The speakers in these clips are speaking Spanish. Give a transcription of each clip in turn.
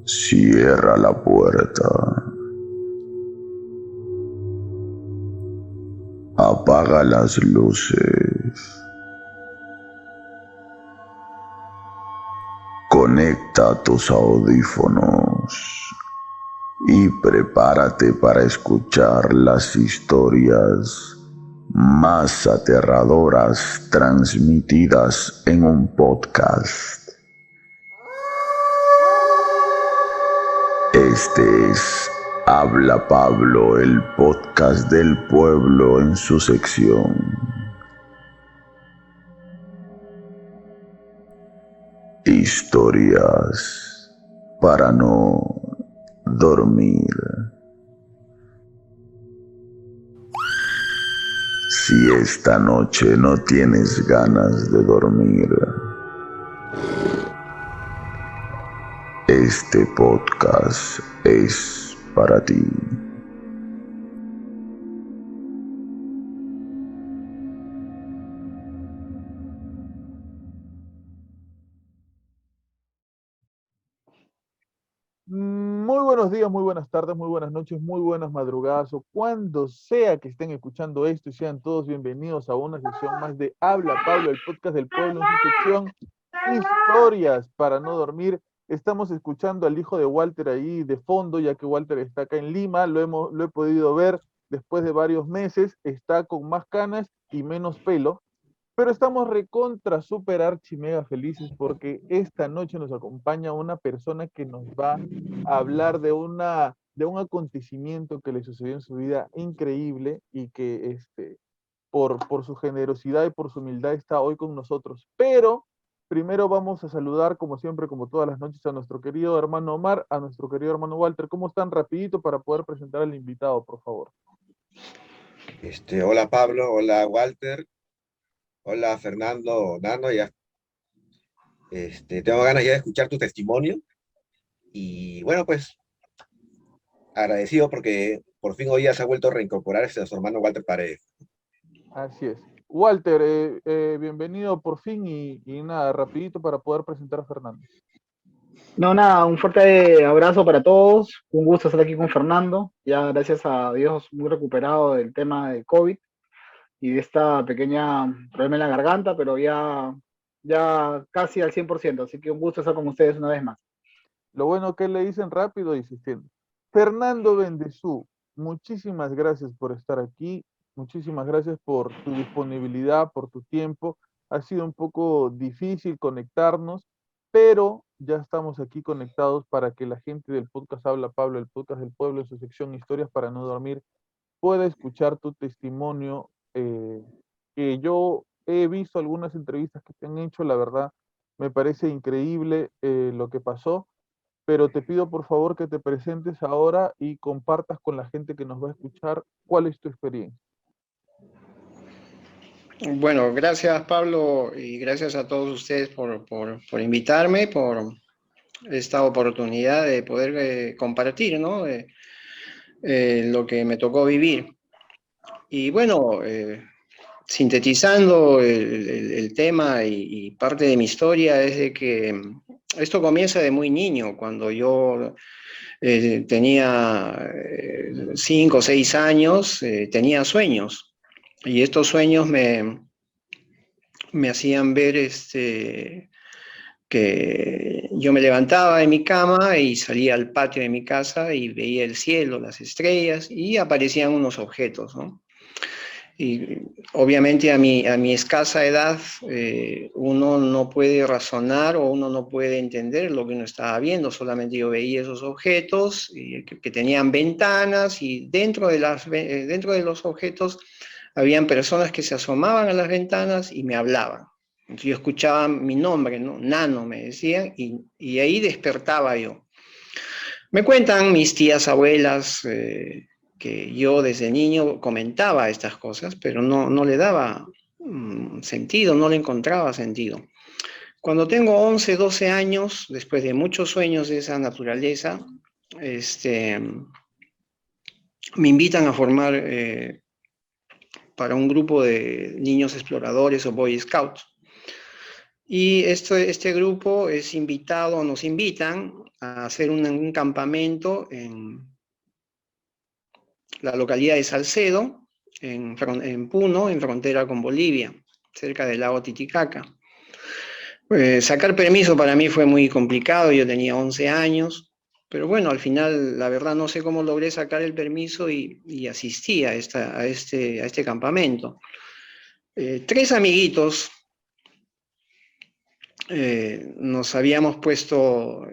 Cierra la puerta. Apaga las luces. Conecta tus audífonos y prepárate para escuchar las historias más aterradoras transmitidas en un podcast. Este es Habla Pablo, el podcast del pueblo en su sección Historias para no dormir. Si esta noche no tienes ganas de dormir, este podcast es para ti. Muy buenos días, muy buenas tardes, muy buenas noches, muy buenas madrugadas o cuando sea que estén escuchando esto y sean todos bienvenidos a una sesión más de Habla Pablo, el podcast del pueblo en su sección Historias para no dormir. Estamos escuchando al hijo de Walter ahí de fondo, ya que Walter está acá en Lima, lo he podido ver después de varios meses, está con más canas y menos pelo. Pero estamos recontra, super archi mega felices porque esta noche nos acompaña una persona que nos va a hablar de un acontecimiento que le sucedió en su vida increíble y que por su generosidad y por su humildad está hoy con nosotros. Pero primero vamos a saludar, como siempre, como todas las noches, a nuestro querido hermano Omar, a nuestro querido hermano Walter. ¿Cómo están? Rapidito para poder presentar al invitado, por favor. Hola Pablo, hola Walter, hola Fernando, Nano, ya, tengo ganas ya de escuchar tu testimonio y bueno, pues agradecido porque por fin hoy ya se ha vuelto a reincorporar su hermano Walter Paredes. Así es. Walter, bienvenido por fin y nada, rapidito para poder presentar a Fernando. No, nada, un fuerte abrazo para todos. Un gusto estar aquí con Fernando. Ya, gracias a Dios, muy recuperado del tema de COVID y de esta pequeña problema en la garganta, pero ya casi al 100%. Así que un gusto estar con ustedes una vez más. Lo bueno que le dicen rápido y insistiendo. Fernando Bendezú, muchísimas gracias por estar aquí, muchísimas gracias por tu disponibilidad, por tu tiempo. Ha sido un poco difícil conectarnos, pero ya estamos aquí conectados para que la gente del podcast Habla Pablo, el podcast del pueblo, en su sección Historias para no dormir, pueda escuchar tu testimonio, que yo he visto algunas entrevistas que te han hecho, la verdad, me parece increíble lo que pasó, pero te pido por favor que te presentes ahora y compartas con la gente que nos va a escuchar cuál es tu experiencia. Bueno, gracias Pablo y gracias a todos ustedes por invitarme, por esta oportunidad de poder compartir, ¿no? Lo que me tocó vivir. Y bueno, sintetizando el tema y parte de mi historia es de que esto comienza de muy niño, cuando yo tenía 5 o 6 años, tenía sueños. Y estos sueños me hacían ver que yo me levantaba de mi cama y salía al patio de mi casa y veía el cielo, las estrellas y aparecían unos objetos, ¿no? Y obviamente a mi escasa edad uno no puede razonar o uno no puede entender lo que uno estaba viendo, solamente yo veía esos objetos que tenían ventanas y dentro de los objetos habían personas que se asomaban a las ventanas y me hablaban. Entonces yo escuchaba mi nombre, ¿no? Nano me decían, y ahí despertaba yo. Me cuentan mis tías, abuelas, que yo desde niño comentaba estas cosas, pero no le daba sentido, no le encontraba sentido. Cuando tengo 11, 12 años, después de muchos sueños de esa naturaleza, me invitan a formar para un grupo de niños exploradores o Boy Scouts. Y este grupo es invitado, nos invitan a hacer un campamento en la localidad de Salcedo, en Puno, en frontera con Bolivia, cerca del lago Titicaca. Sacar permiso para mí fue muy complicado, yo tenía 11 años, pero bueno, al final, la verdad, no sé cómo logré sacar el permiso y asistí a este campamento. 3 amiguitos nos habíamos puesto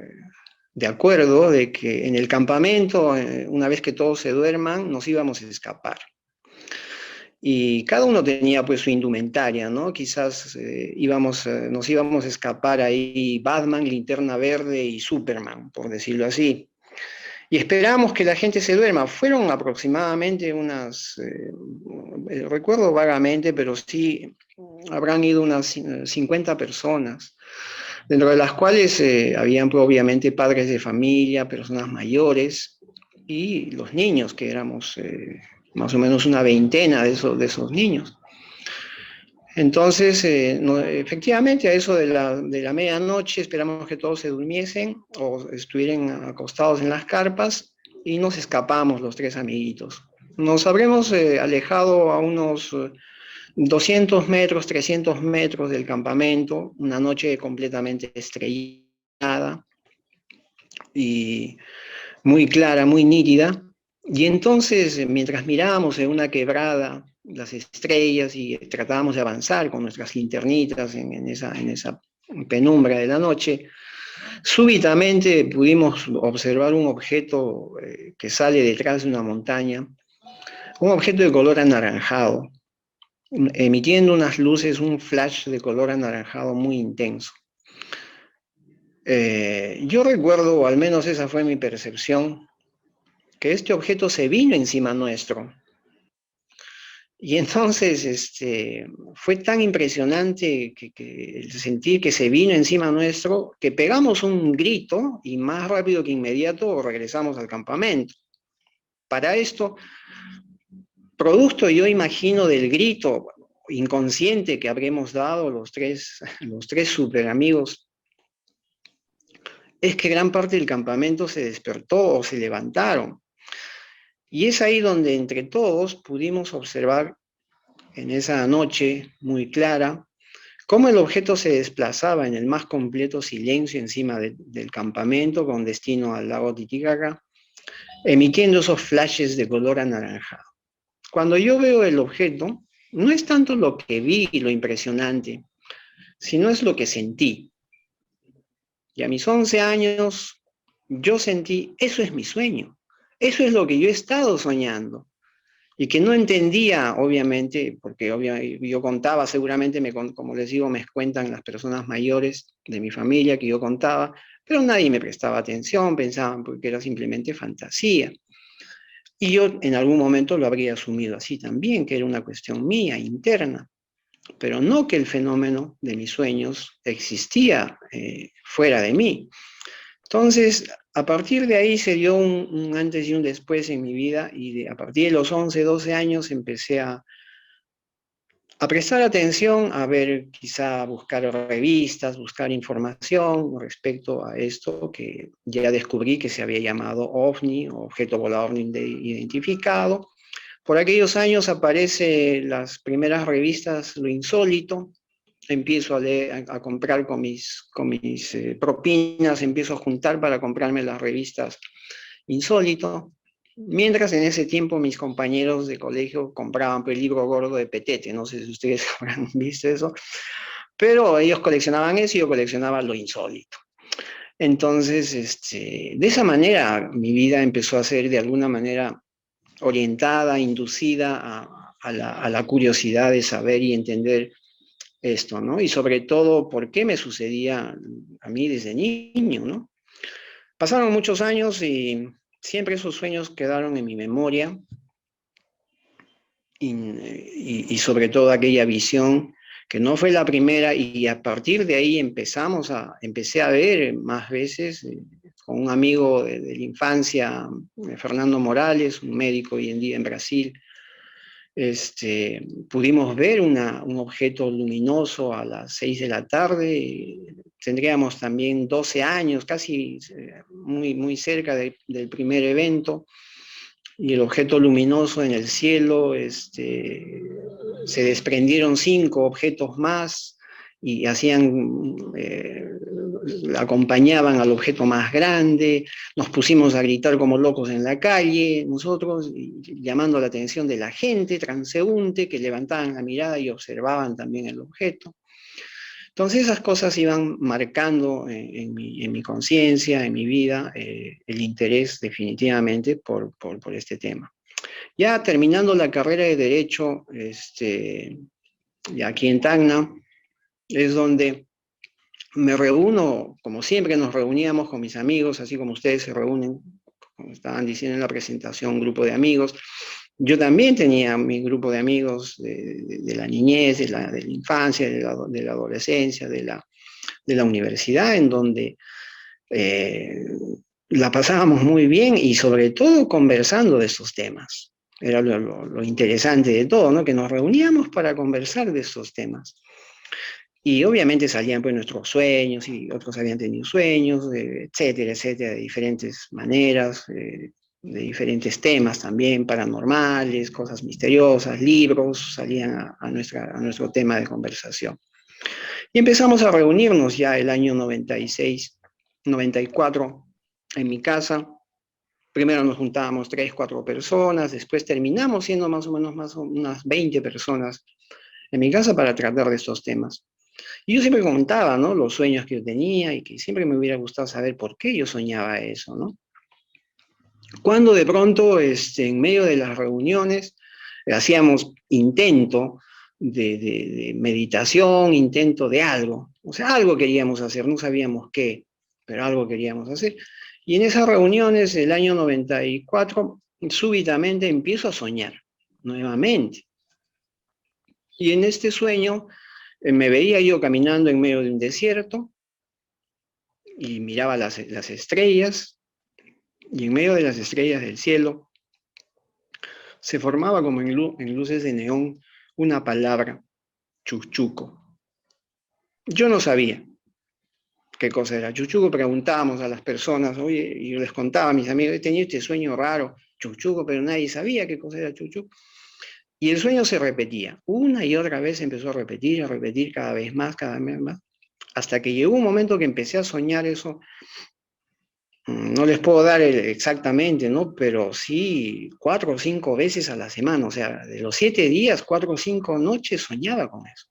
de acuerdo de que en el campamento, una vez que todos se duerman, nos íbamos a escapar. Y cada uno tenía pues su indumentaria, ¿no? Quizás nos íbamos a escapar ahí Batman, Linterna Verde y Superman, por decirlo así. Y esperamos que la gente se duerma. Fueron aproximadamente recuerdo vagamente, pero sí habrán ido unas 50 personas, dentro de las cuales habían pues, obviamente padres de familia, personas mayores y los niños, que éramos más o menos una veintena de esos niños. Entonces, efectivamente, a eso de la medianoche esperamos que todos se durmiesen o estuvieran acostados en las carpas y nos escapamos los 3 amiguitos. Nos habremos alejado a unos 200 metros, 300 metros del campamento, una noche completamente estrellada y muy clara, muy nítida. Y entonces, mientras mirábamos en una quebrada las estrellas y tratábamos de avanzar con nuestras linternitas en esa penumbra de la noche, súbitamente pudimos observar un objeto que sale detrás de una montaña, un objeto de color anaranjado, emitiendo unas luces, un flash de color anaranjado muy intenso. Yo recuerdo, o al menos esa fue mi percepción, que este objeto se vino encima nuestro. Y entonces fue tan impresionante el sentir que se vino encima nuestro, que pegamos un grito y más rápido que inmediato regresamos al campamento. Para esto, producto yo imagino del grito inconsciente que habremos dado los tres super amigos, es que gran parte del campamento se despertó o se levantaron. Y es ahí donde entre todos pudimos observar en esa noche muy clara cómo el objeto se desplazaba en el más completo silencio encima del campamento con destino al lago Titicaca, emitiendo esos flashes de color anaranjado. Cuando yo veo el objeto, no es tanto lo que vi y lo impresionante, sino es lo que sentí. Y a mis 11 años, yo sentí, eso es mi sueño, eso es lo que yo he estado soñando. Y que no entendía, obviamente, porque yo contaba, seguramente, como les digo, me cuentan las personas mayores de mi familia que yo contaba, pero nadie me prestaba atención, pensaban porque era simplemente fantasía. Y yo en algún momento lo habría asumido así también, que era una cuestión mía, interna, pero no que el fenómeno de mis sueños existía fuera de mí. Entonces, a partir de ahí se dio un antes y un después en mi vida y a partir de los 11, 12 años empecé a prestar atención, a ver, quizá buscar revistas, buscar información respecto a esto que ya descubrí que se había llamado OVNI, objeto volador no identificado. Por aquellos años aparecen las primeras revistas Lo Insólito, empiezo a leer, a comprar con mis propinas, empiezo a juntar para comprarme las revistas Insólito, mientras en ese tiempo mis compañeros de colegio compraban el libro gordo de Petete, no sé si ustedes habrán visto eso, pero ellos coleccionaban eso y yo coleccionaba Lo Insólito. Entonces, de esa manera mi vida empezó a ser de alguna manera orientada, inducida a la curiosidad de saber y entender esto, ¿no? Y sobre todo, ¿por qué me sucedía a mí desde niño, ¿no? Pasaron muchos años y siempre esos sueños quedaron en mi memoria y sobre todo aquella visión que no fue la primera y a partir de ahí empecé a ver más veces con un amigo de la infancia, Fernando Morales, un médico hoy en día en Brasil, pudimos ver un objeto luminoso a las 6 de la tarde. Tendríamos también 12 años, casi muy, muy cerca del primer evento. Y el objeto luminoso en el cielo, se desprendieron 5 objetos más y acompañaban al objeto más grande. Nos pusimos a gritar como locos en la calle, nosotros, llamando la atención de la gente transeúnte que levantaban la mirada y observaban también el objeto. Entonces esas cosas iban marcando en mi conciencia, en mi vida, el interés definitivamente por este tema. Ya terminando la carrera de Derecho, ya aquí en Tacna, es donde me reúno, como siempre nos reuníamos con mis amigos, así como ustedes se reúnen, como estaban diciendo en la presentación, un grupo de amigos. Yo también tenía mi grupo de amigos de la niñez, de la infancia, de la adolescencia, de la universidad, en donde la pasábamos muy bien y sobre todo conversando de esos temas. Era lo interesante de todo, ¿no? Que nos reuníamos para conversar de esos temas. Y obviamente salían pues nuestros sueños y otros habían tenido sueños, etcétera, etcétera, de diferentes maneras, de diferentes temas también, paranormales, cosas misteriosas, libros, salían a nuestro tema de conversación. Y empezamos a reunirnos ya el año 96, 94 en mi casa. Primero nos juntábamos 3, 4 personas, después terminamos siendo más o menos unas 20 personas en mi casa para tratar de estos temas. Y yo siempre contaba, ¿no? Los sueños que yo tenía y que siempre me hubiera gustado saber por qué yo soñaba eso, ¿no? Cuando de pronto, en medio de las reuniones, hacíamos intento de meditación, intento de algo. O sea, algo queríamos hacer, no sabíamos qué, pero algo queríamos hacer. Y en esas reuniones, el año 94, súbitamente empiezo a soñar nuevamente. Y en este sueño me veía yo caminando en medio de un desierto y miraba las estrellas, y en medio de las estrellas del cielo se formaba como en luces de neón una palabra, chuchuco. Yo no sabía qué cosa era chuchuco, preguntábamos a las personas, oye, y yo les contaba a mis amigos, he tenido este sueño raro, chuchuco, pero nadie sabía qué cosa era chuchuco. Y el sueño se repetía, una y otra vez empezó a repetir cada vez más, hasta que llegó un momento que empecé a soñar eso. No les puedo dar exactamente, ¿no? Pero sí 4 o 5 veces a la semana, o sea, de los 7 días, 4 o 5 noches soñaba con eso.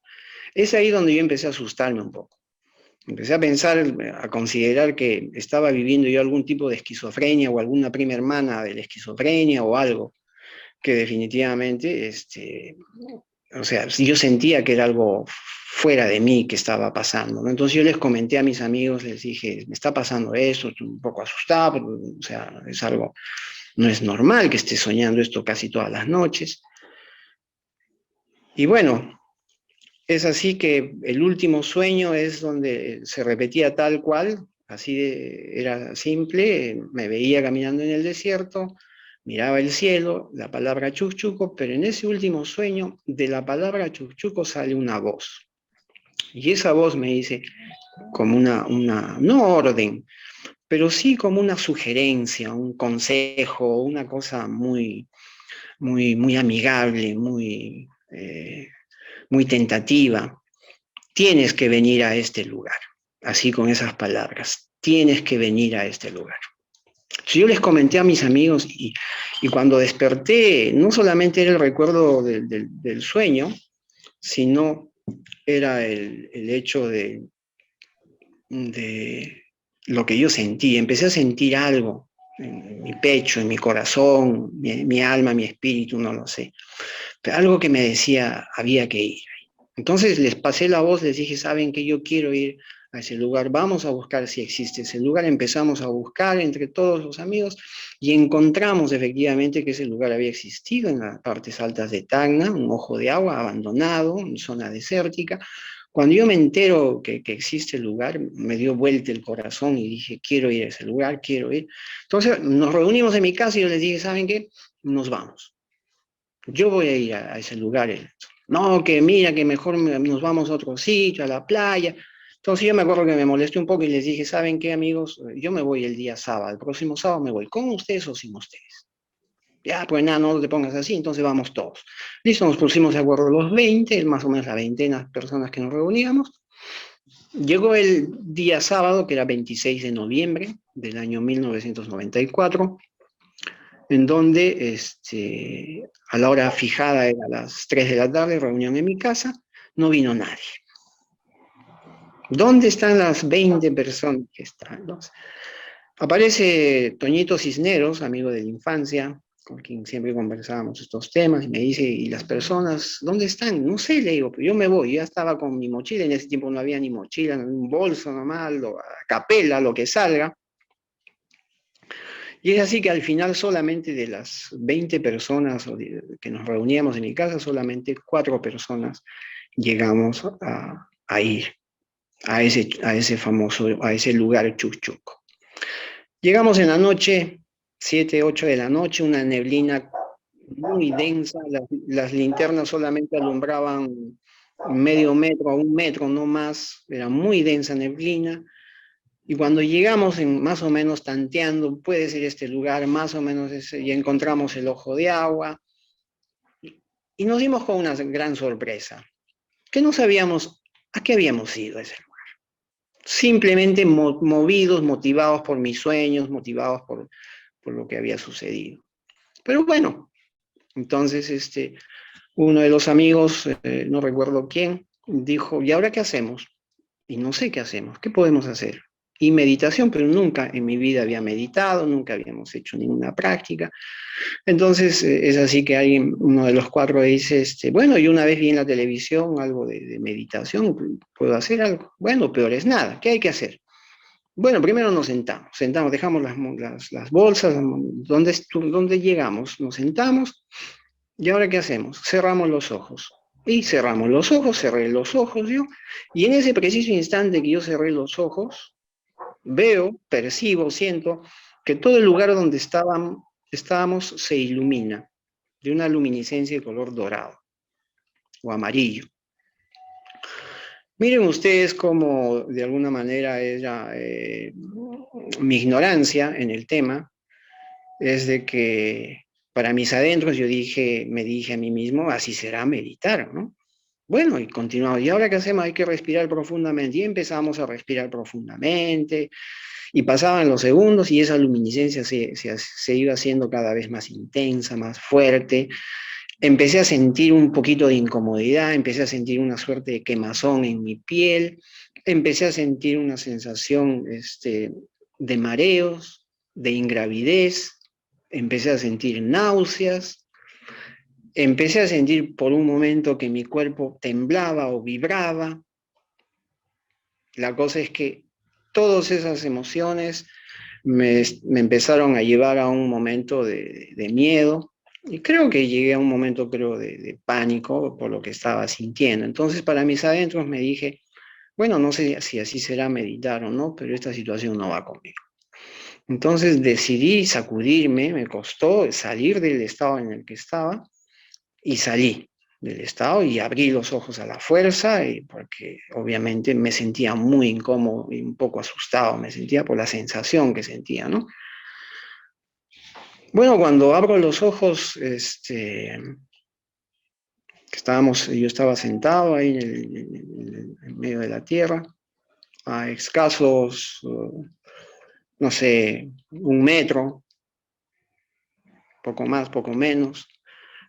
Es ahí donde yo empecé a asustarme un poco. Empecé a pensar, a considerar que estaba viviendo yo algún tipo de esquizofrenia o alguna prima hermana de la esquizofrenia o algo que definitivamente, o sea, yo sentía que era algo fuera de mí que estaba pasando, ¿no? Entonces yo les comenté a mis amigos, les dije, me está pasando esto, estoy un poco asustado, pero, o sea, es algo, no es normal que esté soñando esto casi todas las noches. Y bueno, es así que el último sueño es donde se repetía tal cual, así era simple, me veía caminando en el desierto, miraba el cielo, la palabra chuchuco, pero en ese último sueño de la palabra chuchuco sale una voz. Y esa voz me dice como no orden, pero sí como una sugerencia, un consejo, una cosa muy, muy, muy amigable, muy, muy tentativa. Tienes que venir a este lugar, así con esas palabras, tienes que venir a este lugar. Yo les comenté a mis amigos y cuando desperté, no solamente era el recuerdo del sueño, sino era el hecho de lo que yo sentí. Empecé a sentir algo en mi pecho, en mi corazón, mi alma, mi espíritu, no lo sé. Pero algo que me decía, había que ir. Entonces les pasé la voz, les dije, ¿saben qué? Yo quiero ir a ese lugar, vamos a buscar si existe ese lugar. Empezamos a buscar entre todos los amigos y encontramos efectivamente que ese lugar había existido en las partes altas de Tacna, un ojo de agua abandonado, en zona desértica. Cuando yo me entero que existe el lugar, me dio vuelta el corazón y dije, quiero ir a ese lugar, quiero ir. Entonces nos reunimos en mi casa y yo les dije, ¿saben qué? Nos vamos. yo voy a ir a ese lugar. No, que mira, que mejor nos vamos a otro sitio, a la playa. Entonces yo me acuerdo que me molesté un poco y les dije, ¿saben qué, amigos? Yo me voy el día sábado, el próximo sábado me voy, ¿con ustedes o sin ustedes? Ya, pues nada, no te pongas así, entonces vamos todos. Listo, nos pusimos de acuerdo los 20, más o menos la veintena de personas que nos reuníamos. Llegó el día sábado, que era 26 de noviembre del año 1994, en donde a la hora fijada, era a las 3 de la tarde, reunión en mi casa, no vino nadie. ¿Dónde están las 20 personas que están? ¿No? Aparece Toñito Cisneros, amigo de la infancia, con quien siempre conversábamos estos temas, y me dice, ¿y las personas dónde están? No sé, le digo, pero yo me voy, ya estaba con mi mochila, en ese tiempo no había ni mochila, un bolso nomás, a capela, lo que salga. Y es así que al final solamente de las 20 personas que nos reuníamos en mi casa, solamente 4 personas llegamos a ir a ese lugar Chuchuco. Llegamos en la noche, 7, 8 de la noche, una neblina muy densa, las linternas solamente alumbraban medio metro a 1 metro, no más, era muy densa neblina. Y cuando llegamos, más o menos tanteando, puede ser este lugar, más o menos y encontramos el Ojo de Agua, y nos dimos con una gran sorpresa, que no sabíamos a qué habíamos ido a ese lugar. Simplemente movidos, motivados por mis sueños, motivados por lo que había sucedido. Pero bueno, entonces uno de los amigos, no recuerdo quién, dijo, ¿y ahora qué hacemos? Y no sé qué hacemos, ¿qué podemos hacer? Y meditación, pero nunca en mi vida había meditado, nunca habíamos hecho ninguna práctica. Entonces es así que uno de los 4 dice, bueno, yo una vez vi en la televisión algo de meditación, ¿puedo hacer algo? Bueno, peor es nada, ¿qué hay que hacer? Bueno, primero nos sentamos, dejamos las bolsas, ¿dónde llegamos? Nos sentamos, ¿y ahora qué hacemos? Cerramos los ojos. Y cerramos los ojos, cerré los ojos yo, y en ese preciso instante que yo cerré los ojos, veo, percibo, siento que todo el lugar donde estábamos se ilumina de una luminiscencia de color dorado o amarillo. Miren ustedes cómo de alguna manera mi ignorancia en el tema es de que para mis adentros me dije a mí mismo, así será meditar, ¿no? Bueno, y continuamos. ¿Y ahora qué hacemos? Hay que respirar profundamente. Y empezamos a respirar profundamente. Y pasaban los segundos y esa luminiscencia se iba haciendo cada vez más intensa, más fuerte. Empecé a sentir un poquito de incomodidad, empecé a sentir una suerte de quemazón en mi piel, empecé a sentir una sensación de mareos, de ingravidez, empecé a sentir náuseas, empecé a sentir por un momento que mi cuerpo temblaba o vibraba. La cosa es que todas esas emociones me empezaron a llevar a un momento de miedo, y creo que llegué a un momento, de pánico por lo que estaba sintiendo. Entonces, para mis adentros me dije, bueno, no sé si así será meditar o no, pero esta situación no va conmigo. Entonces decidí sacudirme, me costó salir del estado en el que estaba, y salí del estado y abrí los ojos a la fuerza, porque obviamente me sentía muy incómodo y un poco asustado, me sentía por la sensación que sentía, ¿no? Bueno, cuando abro los ojos, yo estaba sentado ahí en medio de la tierra, a escasos, no sé, 1 metro, poco más, poco menos.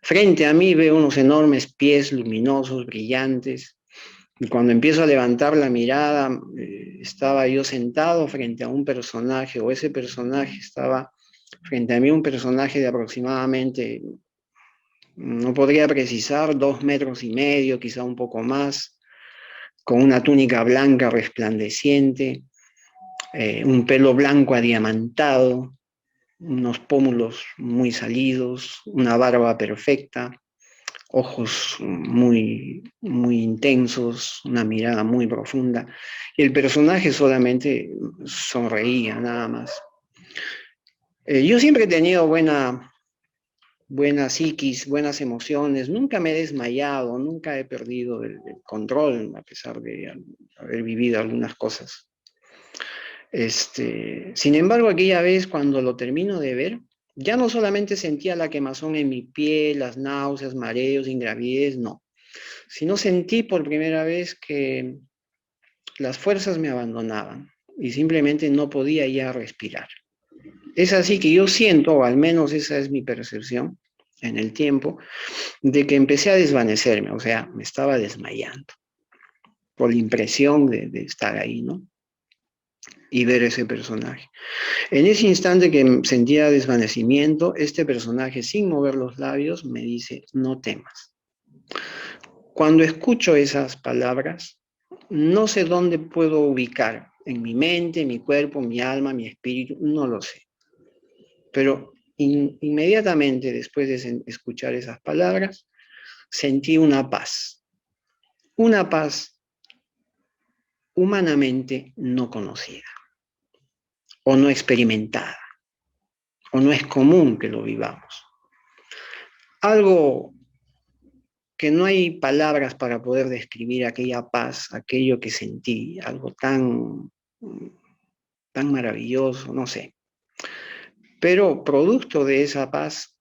Frente a mí veo unos enormes pies luminosos, brillantes, y cuando empiezo a levantar la mirada, estaba yo sentado frente a un personaje, o ese personaje estaba frente a mí, un personaje de aproximadamente, no podría precisar, 2,5 metros, quizá un poco más, con una túnica blanca resplandeciente, un pelo blanco adiamantado, unos pómulos muy salidos, una barba perfecta, ojos muy, muy intensos, una mirada muy profunda. Y el personaje solamente sonreía, nada más. Yo siempre he tenido buena buena psiquis, buenas emociones, nunca me he desmayado, nunca he perdido el control, a pesar de haber vivido algunas cosas. Sin embargo, aquella vez cuando lo termino de ver, ya no solamente sentía la quemazón en mi piel, las náuseas, mareos, ingravidez, no, sino sentí por primera vez que las fuerzas me abandonaban y simplemente no podía ya respirar. Es así que yo siento, o al menos esa es mi percepción en el tiempo, de que empecé a desvanecerme, o sea, me estaba desmayando por la impresión de estar ahí, ¿no? Y ver ese personaje. En ese instante que sentía desvanecimiento, este personaje, sin mover los labios, me dice, no temas. Cuando escucho esas palabras, no sé dónde puedo ubicar, en mi mente, mi cuerpo, mi alma, mi espíritu, no lo sé. Pero inmediatamente después de escuchar esas palabras, sentí una paz humanamente no conocida o no experimentada, o no es común que lo vivamos. Algo que no hay palabras para poder describir aquella paz, aquello que sentí, algo tan maravilloso, no sé. Pero producto de esa paz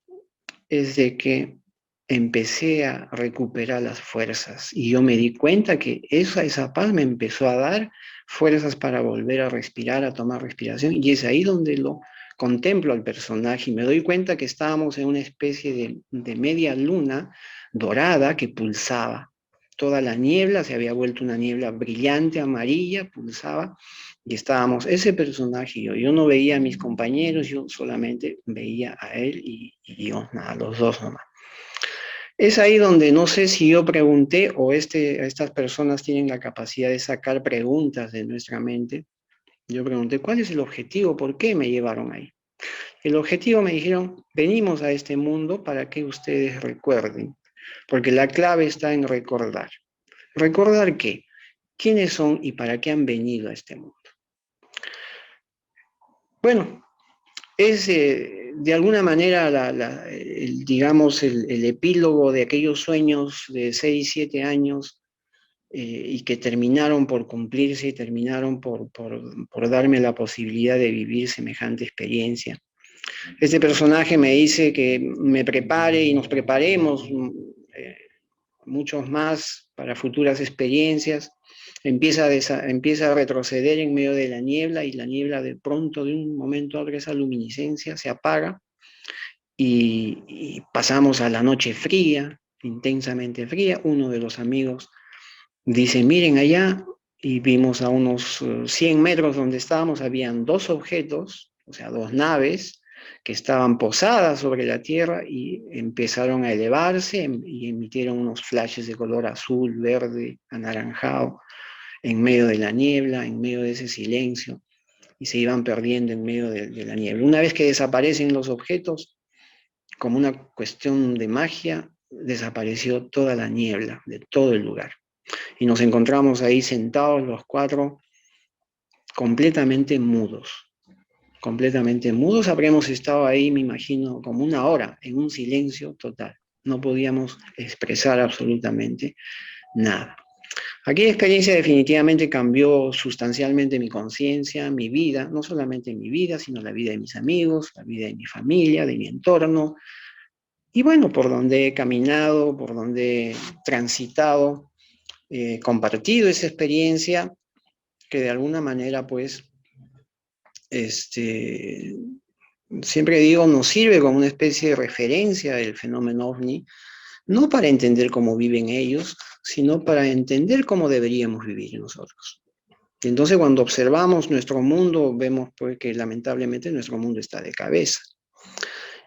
es de que empecé a recuperar las fuerzas y yo me di cuenta que esa paz me empezó a dar fuerzas para volver a respirar, a tomar respiración, y es ahí donde lo contemplo al personaje y me doy cuenta que estábamos en una especie de media luna dorada que pulsaba. Toda la niebla se había vuelto una niebla brillante, amarilla, pulsaba, y estábamos ese personaje y yo. Yo no veía a mis compañeros, yo solamente veía a él y yo, nada, los dos nomás. Es ahí donde no sé si yo pregunté o estas personas tienen la capacidad de sacar preguntas de nuestra mente. Yo pregunté, ¿cuál es el objetivo? ¿Por qué me llevaron ahí? El objetivo, me dijeron, venimos a este mundo para que ustedes recuerden, porque la clave está en recordar. ¿Recordar qué? ¿Quiénes son y para qué han venido a este mundo? Bueno, es de alguna manera digamos el epílogo de aquellos sueños de 6, 7 años y que terminaron por cumplirse y terminaron por darme la posibilidad de vivir semejante experiencia. Este personaje me dice que me prepare y nos preparemos muchos más para futuras experiencias. Empieza a retroceder en medio de la niebla y la niebla de pronto, de un momento a otro, esa luminiscencia se apaga y pasamos a la noche fría, intensamente fría. Uno de los amigos dice, miren allá, y vimos a unos 100 metros donde estábamos, habían dos objetos, o sea, dos naves, que estaban posadas sobre la Tierra y empezaron a elevarse y emitieron unos flashes de color azul, verde, anaranjado, en medio de la niebla, en medio de ese silencio, y se iban perdiendo en medio de la niebla. Una vez que desaparecen los objetos, como una cuestión de magia, desapareció toda la niebla de todo el lugar. Y nos encontramos ahí sentados los cuatro, completamente mudos. Completamente mudos, habríamos estado ahí, me imagino, como una hora, en un silencio total. No podíamos expresar absolutamente nada. Aquella experiencia definitivamente cambió sustancialmente mi conciencia, mi vida, no solamente mi vida, sino la vida de mis amigos, la vida de mi familia, de mi entorno. Y bueno, por donde he caminado, por donde he transitado, compartido esa experiencia que de alguna manera, pues, siempre digo, nos sirve como una especie de referencia del fenómeno OVNI, no para entender cómo viven ellos, sino para entender cómo deberíamos vivir nosotros. Y entonces cuando observamos nuestro mundo, vemos pues que lamentablemente nuestro mundo está de cabeza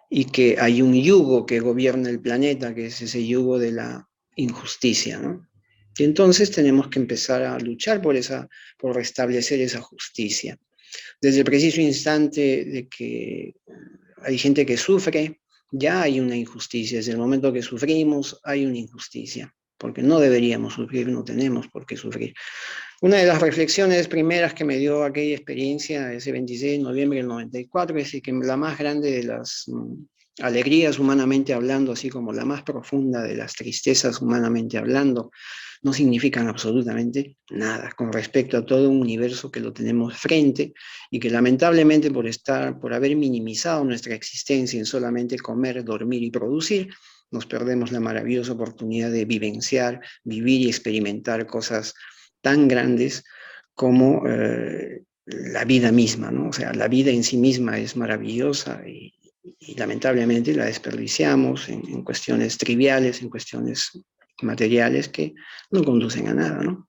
y que hay un yugo que gobierna el planeta, que es ese yugo de la injusticia, ¿no? Y entonces tenemos que empezar a luchar por restablecer esa justicia. Desde el preciso instante de que hay gente que sufre, ya hay una injusticia. Desde el momento que sufrimos, hay una injusticia, porque no deberíamos sufrir, no tenemos por qué sufrir. Una de las reflexiones primeras que me dio aquella experiencia, ese 26 de noviembre del 94, es que la más grande de las alegrías humanamente hablando, así como la más profunda de las tristezas humanamente hablando, no significan absolutamente nada con respecto a todo un universo que lo tenemos frente y que lamentablemente por haber minimizado nuestra existencia en solamente comer, dormir y producir, nos perdemos la maravillosa oportunidad de vivenciar, vivir y experimentar cosas tan grandes como la vida misma, ¿no? O sea, la vida en sí misma es maravillosa y lamentablemente la desperdiciamos en cuestiones triviales, en cuestiones materiales que no conducen a nada, ¿no?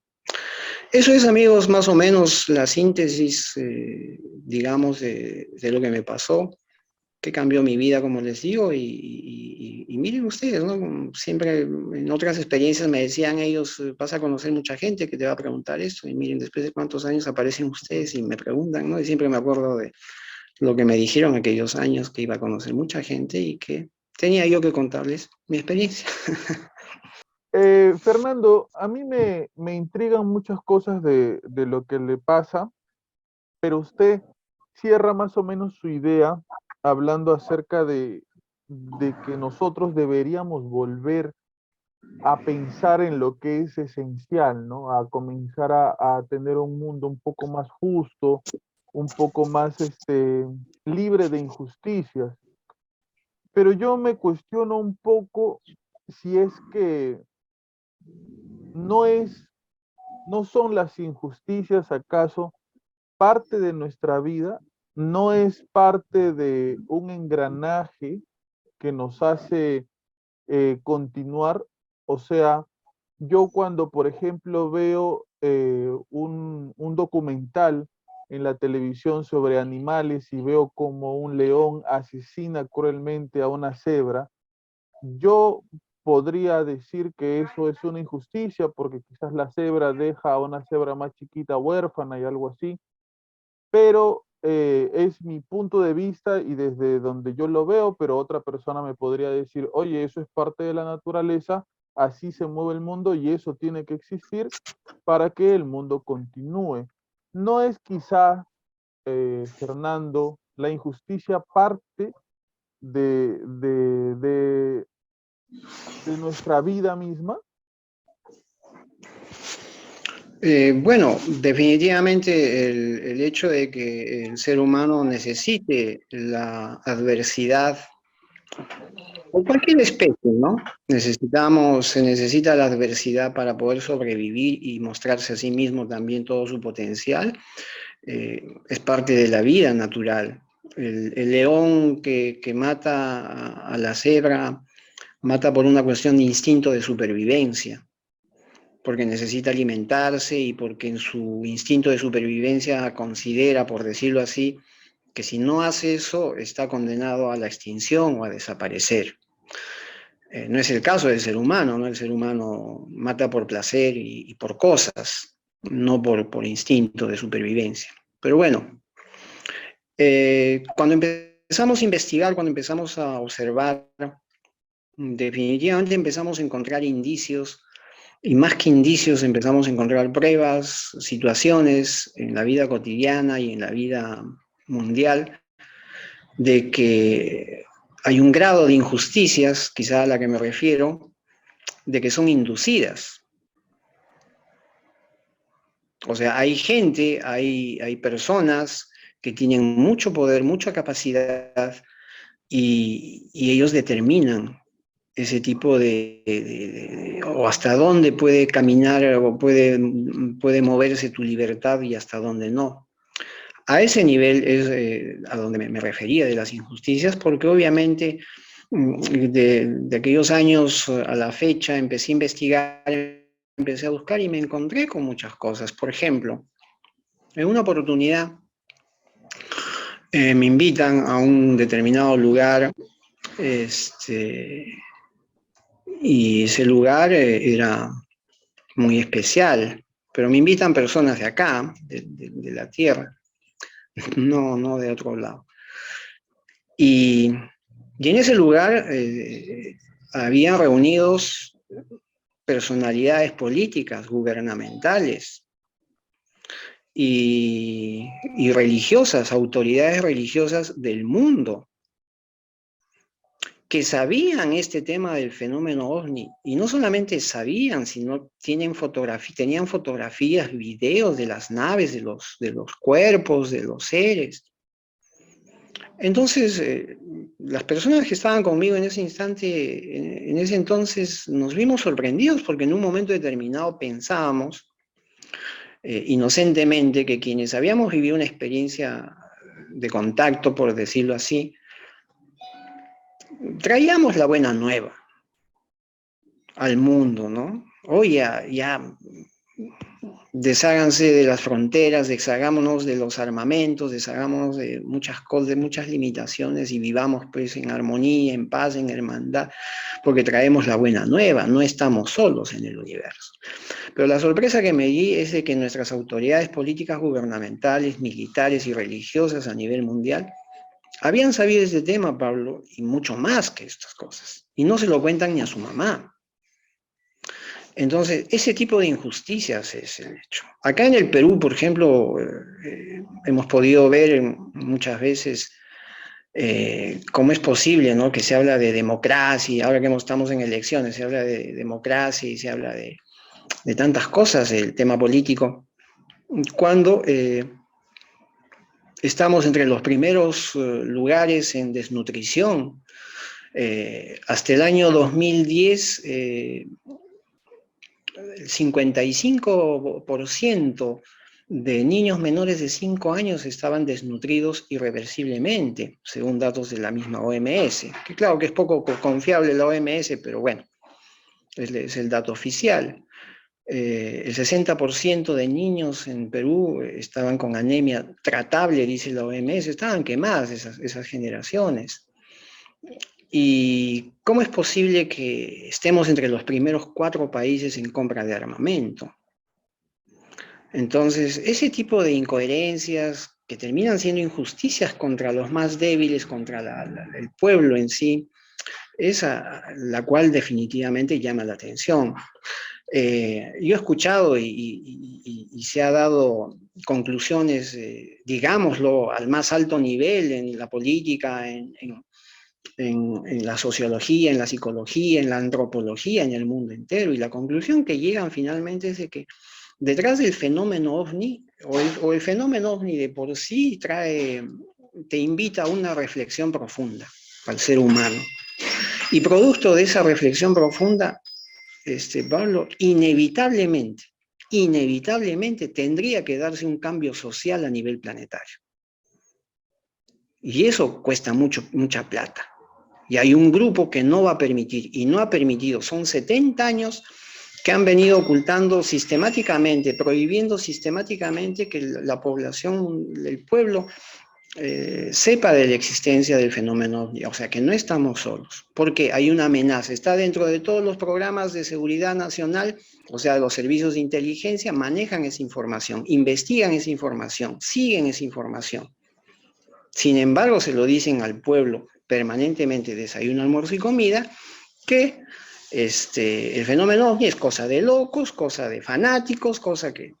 Eso es, amigos, más o menos la síntesis, digamos, de lo que me pasó, que cambió mi vida, como les digo, y miren ustedes, ¿no? Siempre en otras experiencias me decían ellos, vas a conocer mucha gente que te va a preguntar esto, y miren, después de cuántos años aparecen ustedes y me preguntan, ¿no? Y siempre me acuerdo de lo que me dijeron aquellos años, que iba a conocer mucha gente y que tenía yo que contarles mi experiencia. Fernando, a mí me intrigan muchas cosas de lo que le pasa, pero usted cierra más o menos su idea hablando acerca de que nosotros deberíamos volver a pensar en lo que es esencial, ¿no? A comenzar a tener un mundo un poco más justo, un poco más libre de injusticias. Pero yo me cuestiono un poco si es que no es, no son las injusticias acaso parte de nuestra vida, no es parte de un engranaje que nos hace continuar. O sea, yo cuando, por ejemplo, veo un documental en la televisión sobre animales y veo como un león asesina cruelmente a una cebra, yo podría decir que eso es una injusticia porque quizás la cebra deja a una cebra más chiquita huérfana y algo así, pero es mi punto de vista y desde donde yo lo veo, pero otra persona me podría decir, oye, eso es parte de la naturaleza, así se mueve el mundo y eso tiene que existir para que el mundo continúe. ¿No es quizá, Fernando, la injusticia parte de nuestra vida misma? Bueno, definitivamente el hecho de que el ser humano necesite la adversidad, o cualquier especie, ¿no? Se necesita la adversidad para poder sobrevivir y mostrarse a sí mismo también todo su potencial, es parte de la vida natural. El león que mata a la cebra, mata por una cuestión de instinto de supervivencia, porque necesita alimentarse y porque en su instinto de supervivencia considera, por decirlo así, que si no hace eso está condenado a la extinción o a desaparecer. No es el caso del ser humano, ¿no? El ser humano mata por placer y por cosas, no por instinto de supervivencia. Pero bueno, cuando empezamos a investigar, cuando empezamos a observar, definitivamente empezamos a encontrar indicios, y más que indicios empezamos a encontrar pruebas, situaciones en la vida cotidiana y en la vida mundial, de que hay un grado de injusticias, quizá a la que me refiero, de que son inducidas. O sea, hay gente, hay personas que tienen mucho poder, mucha capacidad y ellos determinan ese tipo o hasta dónde puede caminar o puede moverse tu libertad y hasta dónde no. A ese nivel es a donde me refería de las injusticias, porque obviamente de aquellos años a la fecha empecé a investigar, empecé a buscar y me encontré con muchas cosas. Por ejemplo, en una oportunidad me invitan a un determinado lugar, y ese lugar era muy especial, pero me invitan personas de acá, de la tierra, no de otro lado. Y en ese lugar habían reunidos personalidades políticas, gubernamentales y religiosas, autoridades religiosas del mundo. que sabían este tema del fenómeno OVNI, y no solamente sabían, sino tenían fotografías, videos de las naves, de los cuerpos, de los seres. Entonces, las personas que estaban conmigo en ese instante, en ese entonces, nos vimos sorprendidos porque en un momento determinado pensábamos, inocentemente, que quienes habíamos vivido una experiencia de contacto, por decirlo así, traíamos la buena nueva al mundo, ¿no? Hoy ya desháganse de las fronteras, deshagámonos de los armamentos, deshagámonos de muchas cosas, de muchas limitaciones y vivamos pues en armonía, en paz, en hermandad, porque traemos la buena nueva, no estamos solos en el universo. Pero la sorpresa que me di es de que nuestras autoridades políticas, gubernamentales, militares y religiosas a nivel mundial habían sabido este tema, Pablo, y mucho más que estas cosas, y no se lo cuentan ni a su mamá. Entonces, ese tipo de injusticias es el hecho. Acá en el Perú, por ejemplo, hemos podido ver muchas veces cómo es posible, ¿no?, que se habla de democracia, ahora que estamos en elecciones, se habla de democracia y se habla de tantas cosas, el tema político, cuando estamos entre los primeros lugares en desnutrición. Hasta el año 2010, el 55% de niños menores de 5 años estaban desnutridos irreversiblemente, según datos de la misma OMS, que claro que es poco confiable la OMS, pero bueno, es el dato oficial. El 60% de niños en Perú estaban con anemia tratable, dice la OMS, estaban quemadas esas generaciones. ¿Y cómo es posible que estemos entre los primeros 4 países en compra de armamento? Entonces, ese tipo de incoherencias que terminan siendo injusticias contra los más débiles, contra el pueblo en sí, es la cual definitivamente llama la atención. Yo he escuchado y se ha dado conclusiones, digámoslo, al más alto nivel en la política, en la sociología, en la psicología, en la antropología, en el mundo entero, y la conclusión que llegan finalmente es de que detrás del fenómeno OVNI, o el fenómeno OVNI de por sí te invita a una reflexión profunda al ser humano. Y producto de esa reflexión profunda, Pablo, inevitablemente tendría que darse un cambio social a nivel planetario. Y eso cuesta mucha plata. Y hay un grupo que no va a permitir, y no ha permitido, son 70 años que han venido ocultando sistemáticamente, prohibiendo sistemáticamente que la población, el pueblo, sepa de la existencia del fenómeno, o sea que no estamos solos, porque hay una amenaza, está dentro de todos los programas de seguridad nacional, o sea, los servicios de inteligencia manejan esa información, investigan esa información, siguen esa información. Sin embargo, se lo dicen al pueblo permanentemente, desayuno, almuerzo y comida, que el fenómeno OVNI es cosa de locos, cosa de fanáticos, cosa que...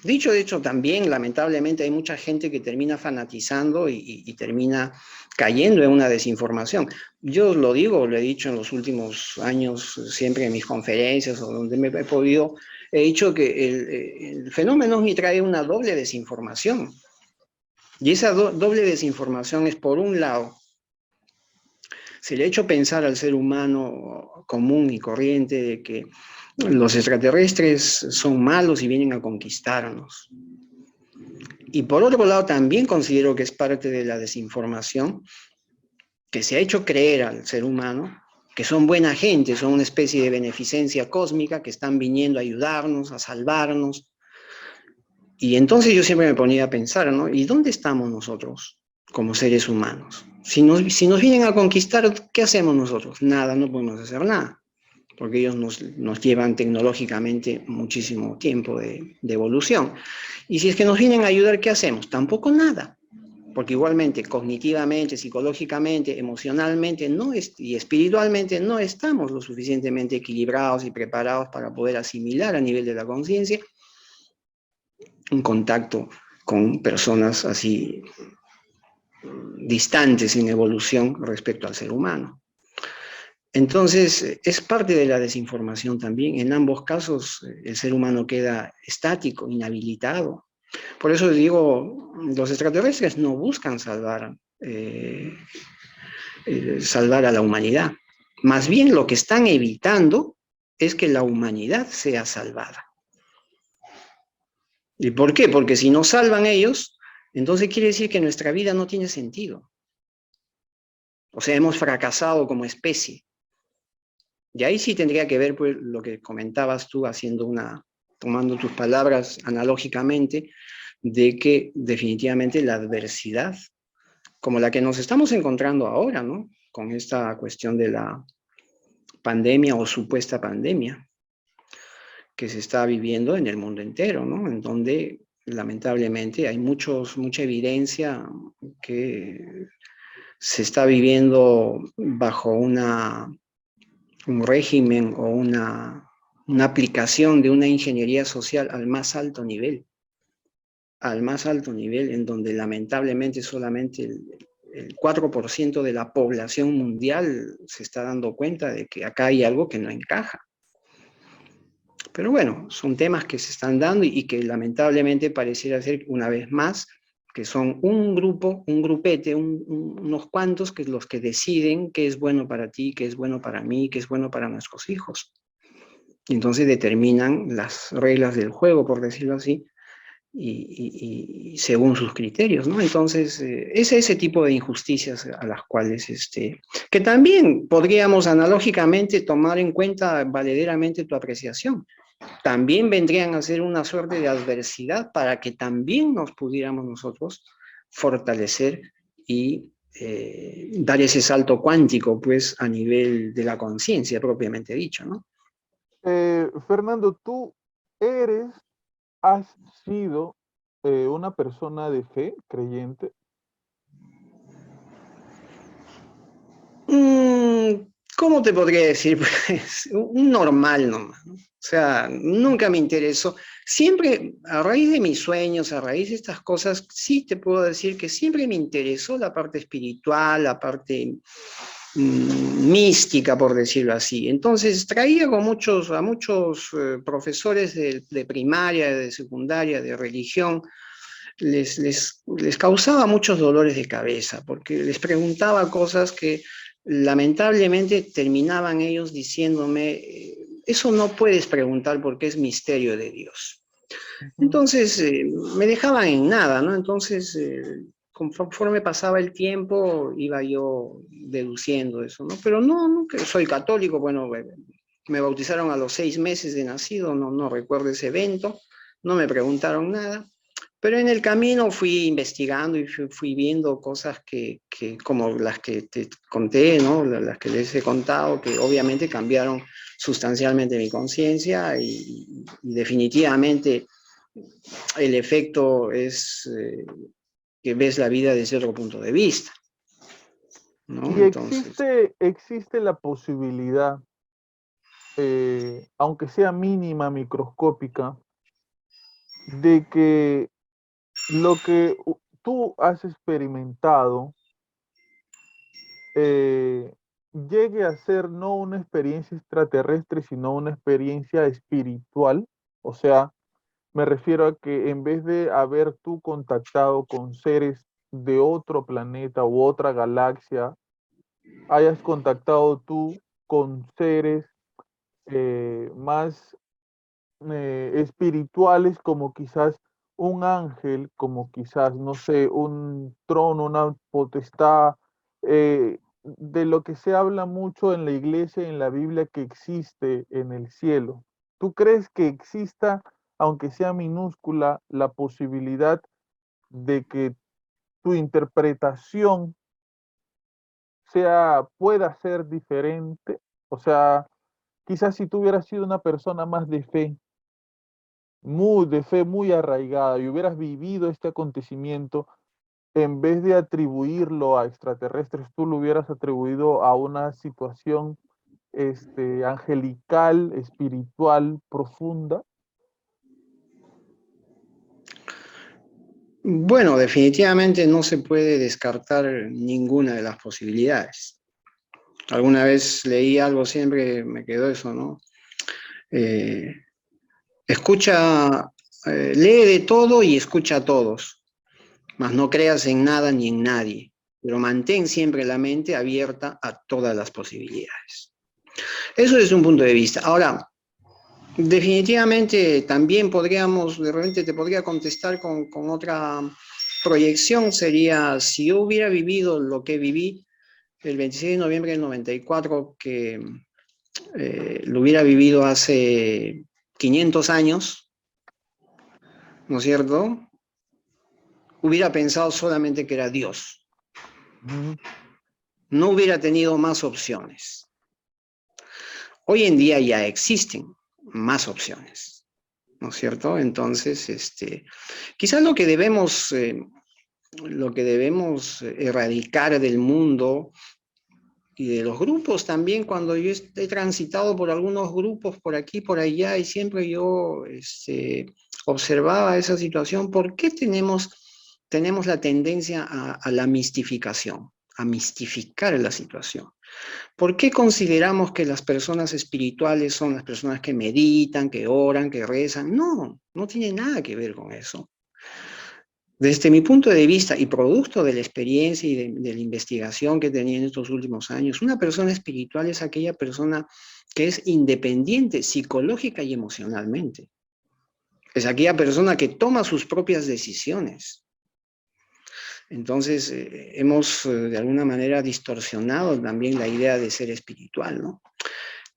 Dicho de hecho, también lamentablemente hay mucha gente que termina fanatizando y termina cayendo en una desinformación. Yo lo digo, lo he dicho en los últimos años, siempre en mis conferencias o donde me he podido, he dicho que el fenómeno OVNI trae una doble desinformación. Y esa doble desinformación es, por un lado, se le ha hecho pensar al ser humano común y corriente de que los extraterrestres son malos y vienen a conquistarnos. Y por otro lado, también considero que es parte de la desinformación que se ha hecho creer al ser humano que son buena gente, son una especie de beneficencia cósmica que están viniendo a ayudarnos, a salvarnos. Y entonces yo siempre me ponía a pensar, ¿no? ¿Y dónde estamos nosotros como seres humanos? Si nos vienen a conquistar, ¿qué hacemos nosotros? Nada, no podemos hacer nada, porque ellos nos llevan tecnológicamente muchísimo tiempo de evolución. Y si es que nos vienen a ayudar, ¿qué hacemos? Tampoco nada, porque igualmente, cognitivamente, psicológicamente, emocionalmente y espiritualmente no estamos lo suficientemente equilibrados y preparados para poder asimilar a nivel de la conciencia un contacto con personas así distantes en evolución respecto al ser humano. Entonces, es parte de la desinformación también. En ambos casos, el ser humano queda estático, inhabilitado. Por eso digo, los extraterrestres no buscan salvar a la humanidad. Más bien lo que están evitando es que la humanidad sea salvada. ¿Y por qué? Porque si no salvan ellos, entonces quiere decir que nuestra vida no tiene sentido. O sea, hemos fracasado como especie. Y ahí sí tendría que ver pues, lo que comentabas tú, tomando tus palabras analógicamente, de que definitivamente la adversidad, como la que nos estamos encontrando ahora, ¿no? Con esta cuestión de la pandemia o supuesta pandemia que se está viviendo en el mundo entero, ¿no? En donde lamentablemente hay mucha evidencia que se está viviendo bajo un régimen o una aplicación de una ingeniería social al más alto nivel, en donde lamentablemente solamente el 4% de la población mundial se está dando cuenta de que acá hay algo que no encaja. Pero bueno, son temas que se están dando y que lamentablemente pareciera ser una vez más que son un grupo, un grupete, unos cuantos que los que deciden qué es bueno para ti, qué es bueno para mí, qué es bueno para nuestros hijos. Y entonces determinan las reglas del juego, por decirlo así, y según sus criterios, ¿no? Entonces, es ese tipo de injusticias a las cuales, que también podríamos analógicamente tomar en cuenta valederamente tu apreciación. También vendrían a ser una suerte de adversidad para que también nos pudiéramos nosotros fortalecer y dar ese salto cuántico, pues, a nivel de la conciencia propiamente dicho, ¿no? Fernando, tú has sido una persona de fe, creyente. ¿Cómo te podría decir? Pues un normal nomás, ¿no? O sea, nunca me interesó. Siempre, a raíz de mis sueños, a raíz de estas cosas, sí te puedo decir que siempre me interesó la parte espiritual, la parte mística, por decirlo así. Entonces, traía a muchos profesores de primaria, de secundaria, de religión, les causaba muchos dolores de cabeza, porque les preguntaba cosas que lamentablemente terminaban ellos diciéndome, eso no puedes preguntar porque es misterio de Dios. Ujú. Entonces, me dejaban en nada, ¿no? Entonces, conforme pasaba el tiempo, iba yo deduciendo eso, ¿no? Pero no que soy católico, bueno, me bautizaron a los 6 meses de nacido, no recuerdo ese evento, no me preguntaron nada. Pero en el camino fui investigando y fui viendo cosas como las que te conté, ¿no? Las que les he contado, que obviamente cambiaron sustancialmente mi conciencia y definitivamente el efecto es que ves la vida desde otro punto de vista, ¿no? Y Entonces, existe la posibilidad, aunque sea mínima, microscópica, de que lo que tú has experimentado eh, llegue a ser no una experiencia extraterrestre, sino una experiencia espiritual. O sea, me refiero a que en vez de haber tú contactado con seres de otro planeta u otra galaxia, hayas contactado tú con seres más espirituales, como quizás un ángel, como quizás, no sé, un trono, una potestad, de lo que se habla mucho en la iglesia y en la Biblia que existe en el cielo. ¿Tú crees que exista, aunque sea minúscula, la posibilidad de que tu interpretación pueda ser diferente? O sea, quizás si tú hubieras sido una persona más de fe muy arraigada y hubieras vivido este acontecimiento, en vez de atribuirlo a extraterrestres, tú lo hubieras atribuido a una situación angelical, espiritual, profunda. bueno, definitivamente no se puede descartar ninguna de las posibilidades. Alguna vez leí algo, siempre me quedó eso, ¿no? Escucha, lee de todo y escucha a todos, mas no creas en nada ni en nadie, pero mantén siempre la mente abierta a todas las posibilidades. Eso es un punto de vista. Ahora, definitivamente también podríamos, de repente te podría contestar con otra proyección, sería si yo hubiera vivido lo que viví el 26 de noviembre del 94, que lo hubiera vivido hace 500 años, ¿no es cierto? Hubiera pensado solamente que era Dios. No hubiera tenido más opciones. Hoy en día ya existen más opciones, ¿no es cierto? Entonces, quizás lo que debemos erradicar del mundo y de los grupos también, cuando yo he transitado por algunos grupos por aquí, por allá, y siempre yo observaba esa situación. ¿Por qué tenemos la tendencia a la mistificación, a mistificar la situación? ¿Por qué consideramos que las personas espirituales son las personas que meditan, que oran, que rezan? No, no tiene nada que ver con eso. Desde mi punto de vista y producto de la experiencia y de la investigación que tenía en estos últimos años, una persona espiritual es aquella persona que es independiente psicológica y emocionalmente. Es aquella persona que toma sus propias decisiones. Entonces, hemos de alguna manera distorsionado también la idea de ser espiritual, ¿no?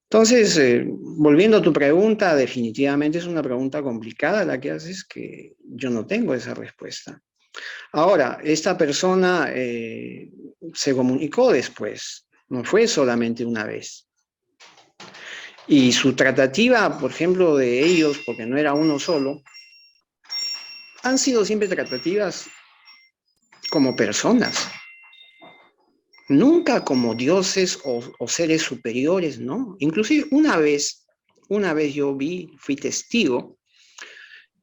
Entonces, volviendo a tu pregunta, definitivamente es una pregunta complicada la que haces, que yo no tengo esa respuesta. Ahora, esta persona se comunicó después, no fue solamente una vez. Y su tratativa, por ejemplo, de ellos, porque no era uno solo, han sido siempre tratativas como personas. Nunca como dioses o seres superiores, ¿no? Inclusive una vez yo fui testigo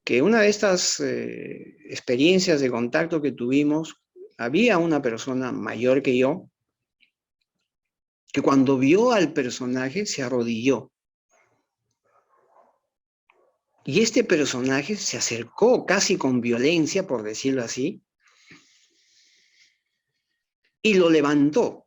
que una de estas experiencias de contacto que tuvimos, había una persona mayor que yo, que cuando vio al personaje se arrodilló. Y este personaje se acercó casi con violencia, por decirlo así, y lo levantó.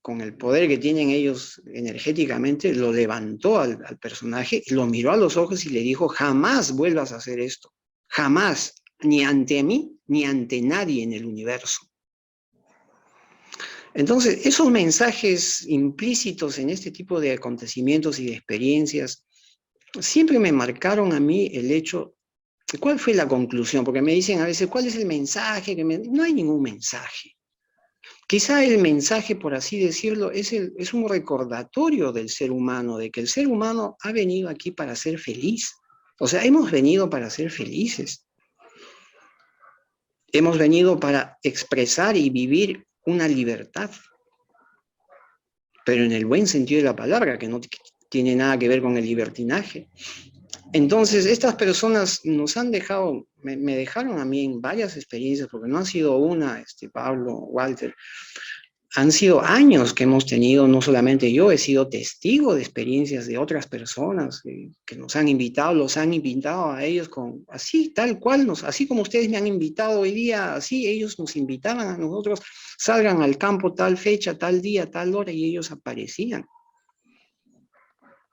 Con el poder que tienen ellos energéticamente, lo levantó al personaje, lo miró a los ojos y le dijo: jamás vuelvas a hacer esto, jamás, ni ante mí, ni ante nadie en el universo. Entonces, esos mensajes implícitos en este tipo de acontecimientos y de experiencias siempre me marcaron a mí el hecho. ¿Cuál fue la conclusión? Porque me dicen a veces, ¿cuál es el mensaje? No hay ningún mensaje. Quizá el mensaje, por así decirlo, es un recordatorio del ser humano, de que el ser humano ha venido aquí para ser feliz. O sea, hemos venido para ser felices. Hemos venido para expresar y vivir una libertad. Pero en el buen sentido de la palabra, que no tiene nada que ver con el libertinaje. Entonces, estas personas nos han dejado, me dejaron a mí en varias experiencias, porque no ha sido una, Pablo, Walter, han sido años que hemos tenido, no solamente yo, he sido testigo de experiencias de otras personas que nos han invitado, los han invitado a ellos así, tal cual, así como ustedes me han invitado hoy día, así ellos nos invitaban a nosotros, salgan al campo tal fecha, tal día, tal hora, y ellos aparecían.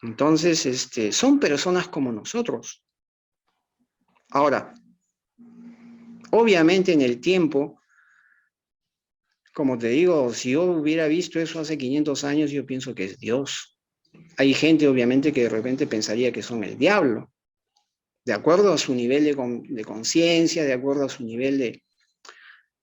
Entonces, son personas como nosotros. Ahora, obviamente en el tiempo, como te digo, si yo hubiera visto eso hace 500 años, yo pienso que es Dios. Hay gente, obviamente, que de repente pensaría que son el diablo, de acuerdo a su nivel de conciencia, de acuerdo a su nivel de,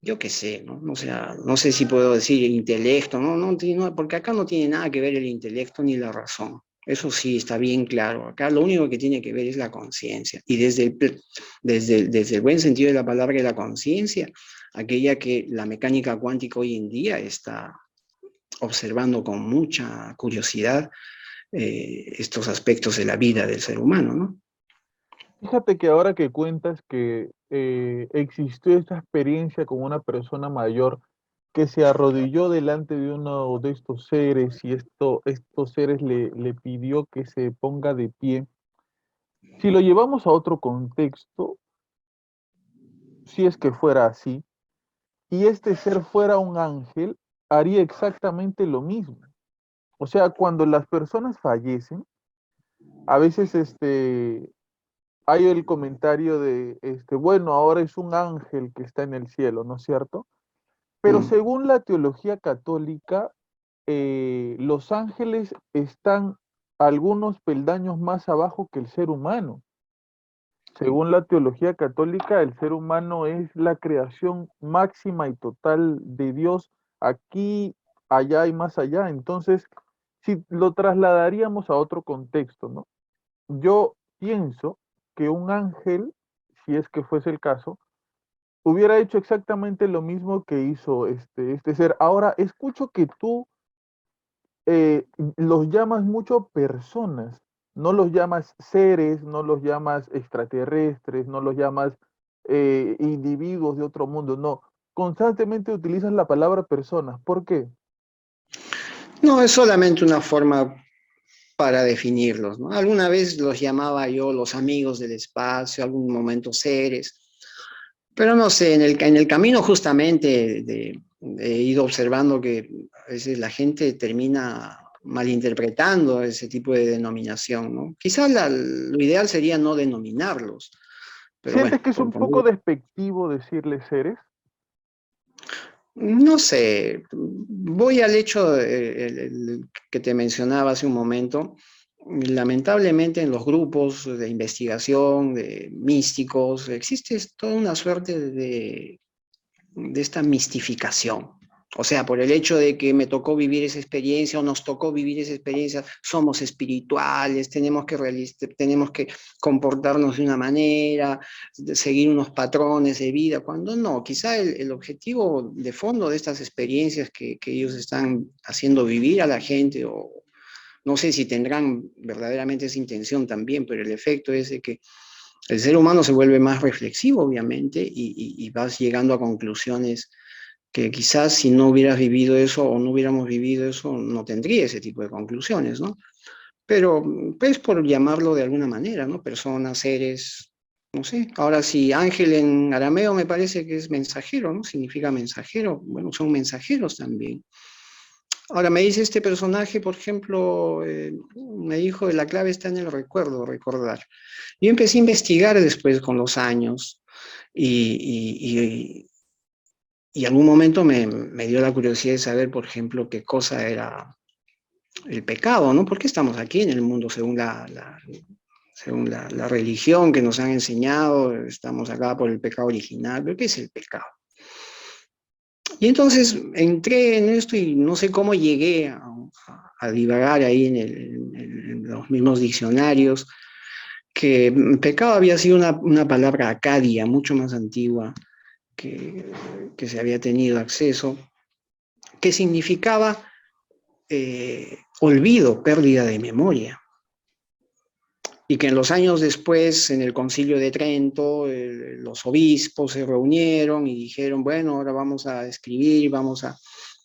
yo qué sé, ¿no? O sea, no sé si puedo decir intelecto, no, porque acá no tiene nada que ver el intelecto ni la razón. Eso sí está bien claro. Acá lo único que tiene que ver es la conciencia. Y desde el buen sentido de la palabra de la conciencia, aquella que la mecánica cuántica hoy en día está observando con mucha curiosidad, estos aspectos de la vida del ser humano, ¿no? Fíjate que ahora que cuentas que existió esta experiencia con una persona mayor, que se arrodilló delante de uno de estos seres y estos seres le pidió que se ponga de pie. Si lo llevamos a otro contexto, si es que fuera así, y este ser fuera un ángel, haría exactamente lo mismo. O sea, cuando las personas fallecen, a veces hay el comentario de, bueno, ahora es un ángel que está en el cielo, ¿no es cierto? Pero Mm. según la teología católica, los ángeles están algunos peldaños más abajo que el ser humano. Según la teología católica, el ser humano es la creación máxima y total de Dios aquí, allá y más allá. Entonces, si lo trasladaríamos a otro contexto, ¿no? Yo pienso que un ángel, si es que fuese el caso, hubiera hecho exactamente lo mismo que hizo este ser. Ahora, escucho que tú los llamas mucho personas, no los llamas seres, no los llamas extraterrestres, no los llamas individuos de otro mundo, no. Constantemente utilizas la palabra personas. ¿Por qué? No, es solamente una forma para definirlos, ¿no? Alguna vez los llamaba yo los amigos del espacio, algún momento seres, pero no sé, en el camino justamente he ido observando que a veces la gente termina malinterpretando ese tipo de denominación, ¿no? Quizás lo ideal sería no denominarlos, pero ¿Sientes bueno, que es por un poco poner, despectivo decirles seres? no sé, voy al hecho que te mencionaba hace un momento. Lamentablemente en los grupos de investigación, de místicos, existe toda una suerte de esta mistificación. O sea, por el hecho de que me tocó vivir esa experiencia o nos tocó vivir esa experiencia, somos espirituales, tenemos que comportarnos de una manera, de seguir unos patrones de vida, cuando no, quizá el objetivo de fondo de estas experiencias que ellos están haciendo vivir a la gente, o no sé si tendrán verdaderamente esa intención también, pero el efecto es de que el ser humano se vuelve más reflexivo, obviamente, y vas llegando a conclusiones que quizás si no hubieras vivido eso o no hubiéramos vivido eso, no tendría ese tipo de conclusiones, ¿no? Pero pues por llamarlo de alguna manera, ¿no? Personas, seres, no sé. Ahora sí, ángel en arameo me parece que es mensajero, ¿no? Significa mensajero. Bueno, son mensajeros también. Ahora me dice este personaje, por ejemplo, me dijo, la clave está en el recuerdo, recordar. Yo empecé a investigar después con los años y, y algún momento me dio la curiosidad de saber, por ejemplo, qué cosa era el pecado, ¿no? ¿Por qué estamos aquí en el mundo según según la religión que nos han enseñado? Estamos acá por el pecado original, pero ¿qué es el pecado? Y entonces entré en esto y no sé cómo llegué a divagar ahí en los mismos diccionarios, que pecado había sido una palabra acadia, mucho más antigua, que, que se había tenido acceso, que significaba olvido, pérdida de memoria. Y que en los años después, en el Concilio de Trento, los obispos se reunieron y dijeron, bueno, ahora vamos a escribir, vamos a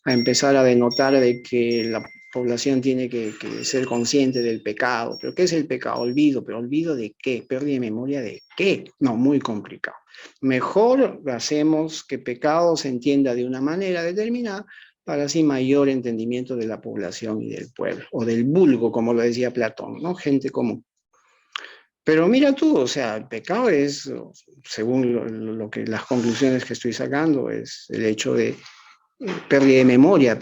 empezar a denotar de que la población tiene que ser consciente del pecado. ¿Pero qué es el pecado? Olvido, pero ¿olvido de qué? ¿Pérdida de memoria de qué? No, muy complicado. Mejor hacemos que pecado se entienda de una manera determinada para así mayor entendimiento de la población y del pueblo, o del vulgo, como lo decía Platón, ¿no? Gente común. Pero mira tú, o sea, el pecado es, según lo que las conclusiones que estoy sacando, es el hecho de pérdida de memoria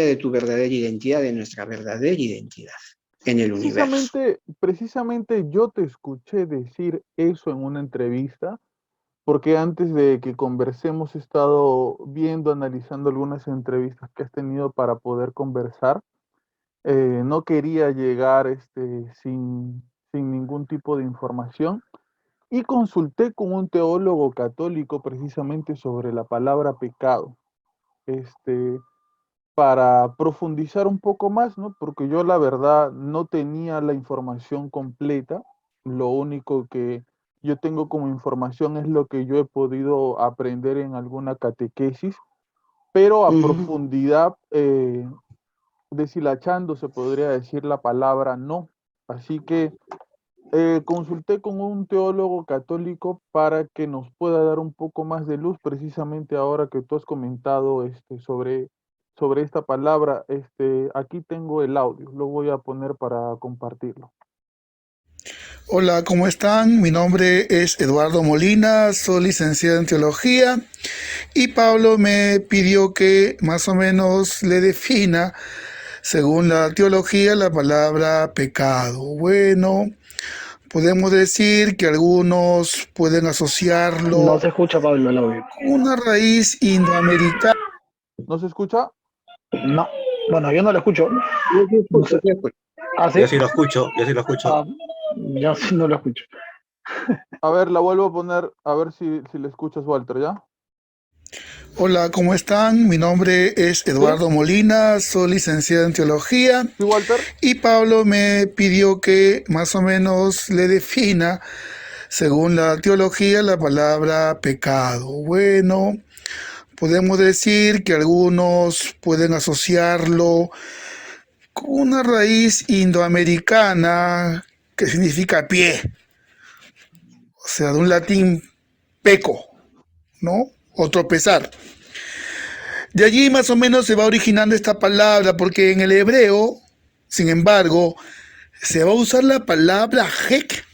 de tu verdadera identidad, de nuestra verdadera identidad en el universo. Precisamente yo te escuché decir eso en una entrevista, porque antes de que conversemos he estado viendo, analizando algunas entrevistas que has tenido para poder conversar. No quería llegar sin ningún tipo de información y consulté con un teólogo católico precisamente sobre la palabra pecado, este, para profundizar un poco más, ¿no? Porque yo la verdad no tenía la información completa. Lo único que yo tengo como información es lo que yo he podido aprender en alguna catequesis, pero a Ujú. profundidad, deshilachando, se podría decir la palabra no. Así que consulté con un teólogo católico para que nos pueda dar un poco más de luz, precisamente ahora que tú has comentado sobre esta palabra. Aquí tengo el audio, lo voy a poner para compartirlo. Hola, ¿cómo están? Mi nombre es Eduardo Molina, soy licenciado en teología y Pablo me pidió que más o menos le defina, según la teología, la palabra pecado. Bueno, podemos decir que algunos pueden No asociarlo se escucha, Pablo, el audio. con una raíz indoamericana. ¿No se escucha? No. Bueno, yo no lo escucho. Yo sí No escucho, sé. sí escucho. ¿Ah, sí? Yo sí lo escucho, yo sí lo escucho. Ah, yo sí no lo escucho. A ver, la vuelvo a poner, a ver si le escuchas, Walter, ¿ya? Hola, ¿cómo están? Mi nombre es ¿Sí? Eduardo Molina, soy licenciado en teología ¿Sí, Walter? y Pablo me pidió que más o menos le defina, según la teología, la palabra pecado. Bueno, podemos decir que algunos pueden asociarlo con una raíz indoamericana que significa pie, o sea, de un latín peco, ¿no? O tropezar. De allí más o menos se va originando esta palabra, porque en el hebreo, sin embargo, se va a usar la palabra hek,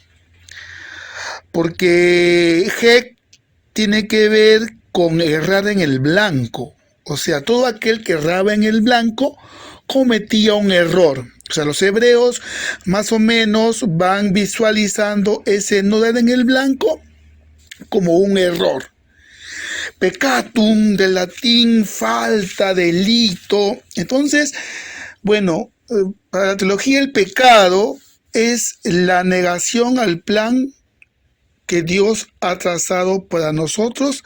porque hek tiene que ver con errar en el blanco. O sea, todo aquel que erraba en el blanco cometía un error. O sea, los hebreos más o menos van visualizando ese no dar en el blanco como un error. Peccatum, del latín falta, delito. Entonces, bueno, para la teología el pecado es la negación al plan que Dios ha trazado para nosotros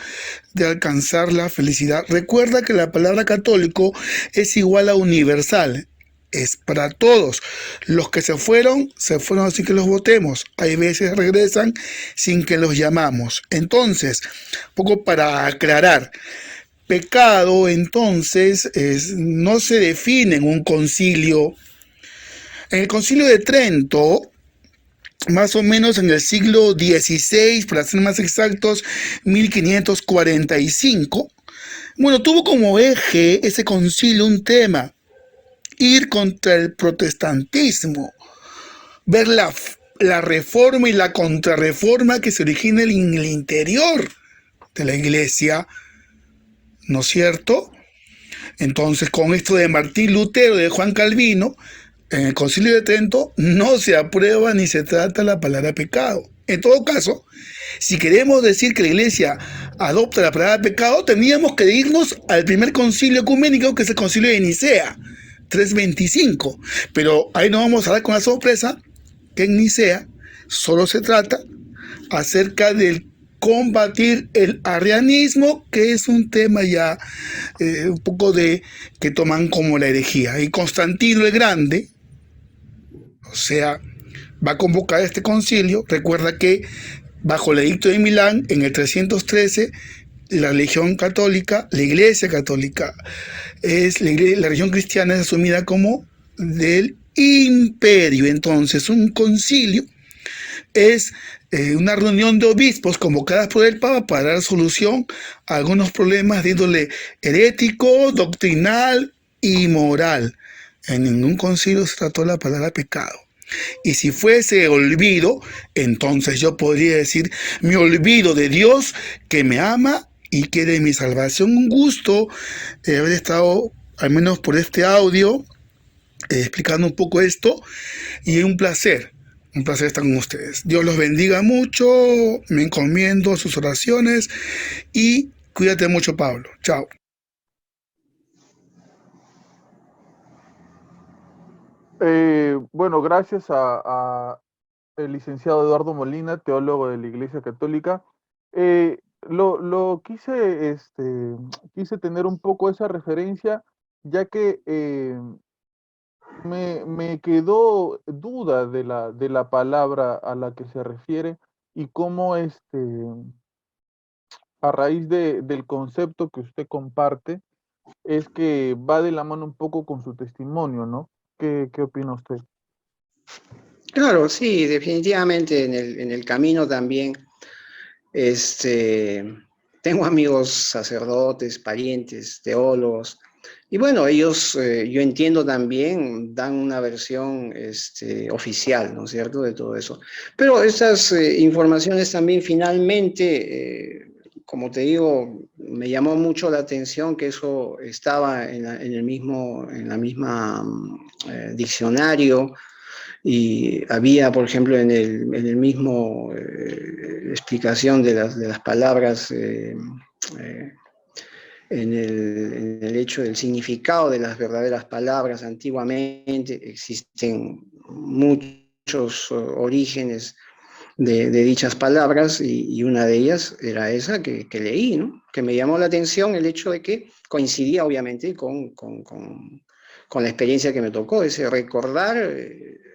de alcanzar la felicidad. Recuerda que la palabra católico es igual a universal, es para todos. Los que se fueron sin que los votemos. Hay veces regresan sin que los llamamos. Entonces, poco para aclarar, pecado entonces no se define en un concilio. En el concilio de Trento, más o menos en el siglo XVI, para ser más exactos, 1545. Bueno, tuvo como eje ese concilio un tema: ir contra el protestantismo, ver la reforma y la contrarreforma que se origina en el interior de la iglesia, ¿no es cierto? Entonces, con esto de Martín Lutero, de Juan Calvino, en el Concilio de Trento no se aprueba ni se trata la palabra pecado. En todo caso, si queremos decir que la iglesia adopta la palabra pecado, tendríamos que irnos al primer concilio ecuménico, que es el concilio de Nicea, 325. Pero ahí nos vamos a dar con la sorpresa que en Nicea solo se trata acerca del combatir el arrianismo, que es un tema ya un poco de que toman como la herejía. Y Constantino el Grande, o sea, va a convocar este concilio. Recuerda que bajo el edicto de Milán, en el 313, la religión católica, la iglesia católica, la religión cristiana es asumida como del imperio. Entonces, un concilio es una reunión de obispos convocadas por el Papa para dar solución a algunos problemas de índole herético, doctrinal y moral. En ningún concilio se trató la palabra pecado. Y si fuese olvido, entonces yo podría decir: me olvido de Dios que me ama y quiere mi salvación. Un gusto haber estado, al menos por este audio, explicando un poco esto, y un placer estar con ustedes. Dios los bendiga mucho, me encomiendo a sus oraciones y cuídate mucho, Pablo. Chao. Bueno, gracias a el licenciado Eduardo Molina, teólogo de la Iglesia Católica. Lo quise, quise tener un poco esa referencia, ya que me quedó duda de la palabra a la que se refiere y cómo a raíz del concepto que usted comparte, es que va de la mano un poco con su testimonio, ¿no? ¿Qué opina usted? Claro, sí, definitivamente en el camino también, este, tengo amigos sacerdotes, parientes, teólogos, y bueno, ellos, yo entiendo también, dan una versión oficial, ¿no es cierto?, de todo eso. Pero estas informaciones también finalmente, como te digo, me llamó mucho la atención que eso estaba en el mismo, en la misma diccionario, y había, por ejemplo, en el mismo explicación de las palabras, eh, en el hecho del significado de las verdaderas palabras. Antiguamente existen muchos orígenes de dichas palabras, y una de ellas era esa que leí, ¿no? Que me llamó la atención el hecho de que coincidía obviamente con la experiencia que me tocó, ese recordar,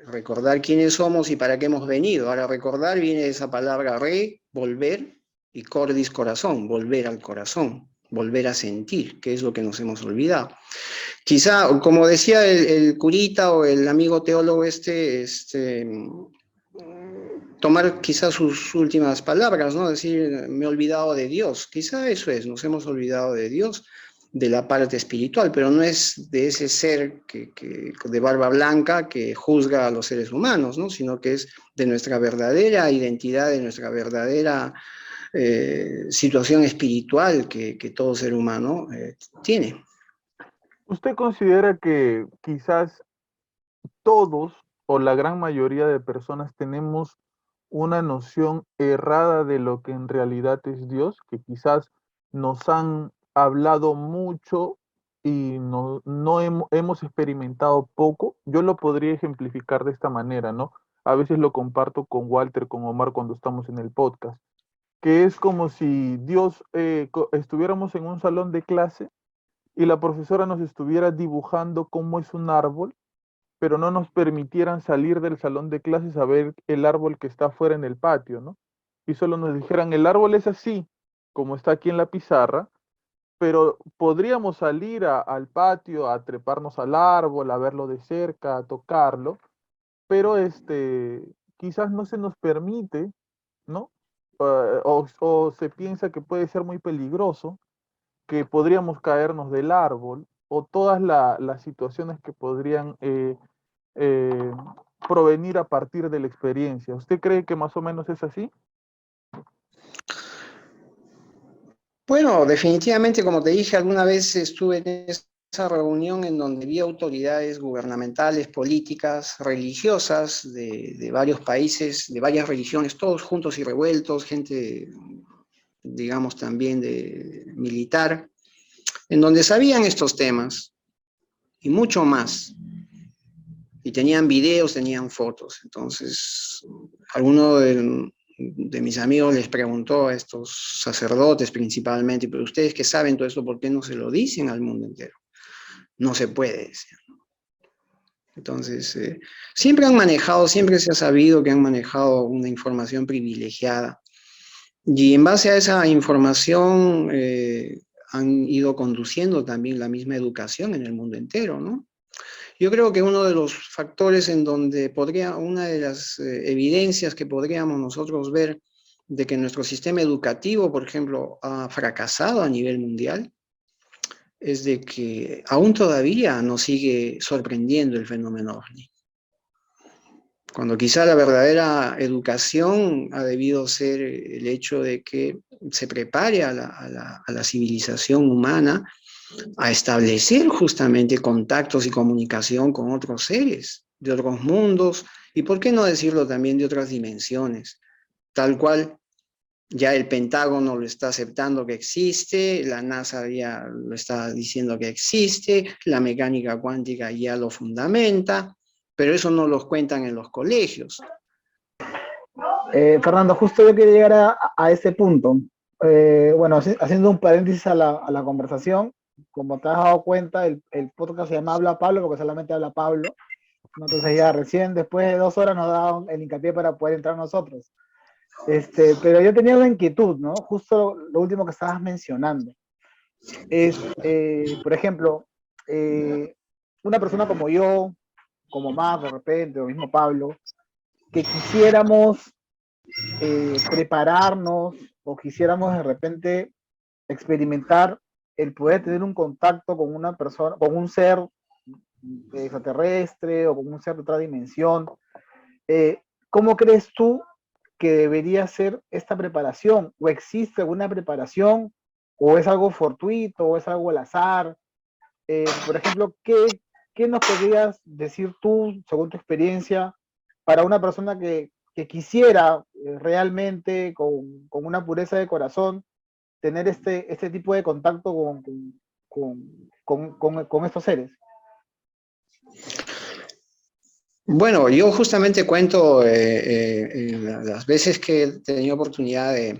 recordar quiénes somos y para qué hemos venido. Ahora, recordar viene de esa palabra re, volver, y cordis, corazón, volver al corazón, volver a sentir, que es lo que nos hemos olvidado. Quizá, como decía el curita o el amigo teólogo tomar quizás sus últimas palabras, ¿no? Decir, me he olvidado de Dios. Quizá eso es, nos hemos olvidado de Dios, de la parte espiritual, pero no es de ese ser de barba blanca que juzga a los seres humanos, ¿no? Sino que es de nuestra verdadera identidad, de nuestra verdadera situación espiritual que todo ser humano tiene. ¿Usted considera que quizás todos o la gran mayoría de personas tenemos una noción errada de lo que en realidad es Dios, que quizás nos han hablado mucho y no hemos experimentado poco? Yo lo podría ejemplificar de esta manera, ¿no? A veces lo comparto con Walter, con Omar cuando estamos en el podcast, que es como si Dios estuviéramos en un salón de clase y la profesora nos estuviera dibujando cómo es un árbol, pero no nos permitieran salir del salón de clases a ver el árbol que está afuera en el patio, ¿no? Y solo nos dijeran, el árbol es así, como está aquí en la pizarra, pero podríamos salir al patio a treparnos al árbol, a verlo de cerca, a tocarlo, pero quizás no se nos permite, ¿no? O se piensa que puede ser muy peligroso, que podríamos caernos del árbol, o todas las situaciones que podrían eh, provenir a partir de la experiencia. ¿Usted cree que más o menos es así? Bueno, definitivamente, como te dije, alguna vez estuve en esa reunión en donde vi autoridades gubernamentales, políticas, religiosas de varios países, de varias religiones, todos juntos y revueltos, gente, digamos, también de militar, en donde sabían estos temas y mucho más. Y tenían videos, tenían fotos. Entonces, alguno de mis amigos les preguntó a estos sacerdotes principalmente, pero ustedes que saben todo esto, ¿por qué no se lo dicen al mundo entero? No se puede, decían. Entonces, siempre han manejado, siempre se ha sabido que han manejado una información privilegiada, y en base a esa información han ido conduciendo también la misma educación en el mundo entero, ¿no? Yo creo que uno de los factores en donde una de las evidencias que podríamos nosotros ver de que nuestro sistema educativo, por ejemplo, ha fracasado a nivel mundial, es de que aún todavía nos sigue sorprendiendo el fenómeno OVNI. Cuando quizá la verdadera educación ha debido ser el hecho de que se prepare a la civilización humana a establecer justamente contactos y comunicación con otros seres de otros mundos, y por qué no decirlo también de otras dimensiones, tal cual ya el Pentágono lo está aceptando que existe, la NASA ya lo está diciendo que existe, la mecánica cuántica ya lo fundamenta, pero eso no los cuentan en los colegios. Fernando, justo yo quería llegar a ese punto. Bueno, haciendo un paréntesis a la conversación, como te has dado cuenta, el podcast se llama Habla Pablo porque solamente habla Pablo, ¿no? Entonces ya recién después de 2 horas nos da el hincapié para poder entrar nosotros. Pero yo tenía una inquietud, ¿no? Justo lo último que estabas mencionando. es, por ejemplo, una persona como yo, como Matt de repente, o mismo Pablo, que quisiéramos prepararnos o quisiéramos de repente experimentar el poder tener un contacto con una persona, con un ser extraterrestre o con un ser de otra dimensión. ¿Cómo crees tú que debería ser esta preparación? ¿O existe alguna preparación? ¿O es algo fortuito? ¿O es algo al azar? Por ejemplo, ¿qué nos podrías decir tú, según tu experiencia, para una persona que quisiera realmente, con una pureza de corazón, tener este tipo de contacto con estos seres? Bueno, yo justamente cuento las veces que he tenido oportunidad de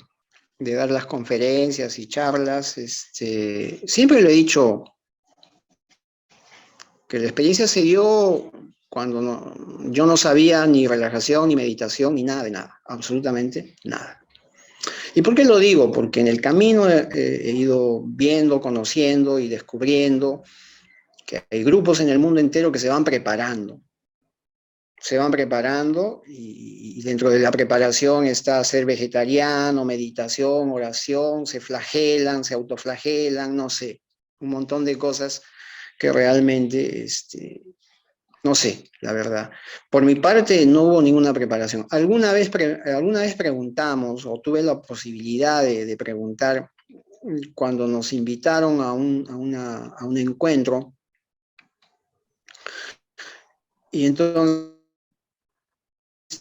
dar las conferencias y charlas, siempre lo he dicho, que la experiencia se dio cuando yo no sabía ni relajación, ni meditación, ni nada de nada, absolutamente nada. ¿Y por qué lo digo? Porque en el camino he ido viendo, conociendo y descubriendo que hay grupos en el mundo entero que se van preparando y dentro de la preparación está ser vegetariano, meditación, oración, se flagelan, se autoflagelan, no sé, un montón de cosas que realmente, no sé, la verdad. Por mi parte no hubo ninguna preparación. Alguna vez preguntamos o tuve la posibilidad de preguntar cuando nos invitaron a un encuentro y entonces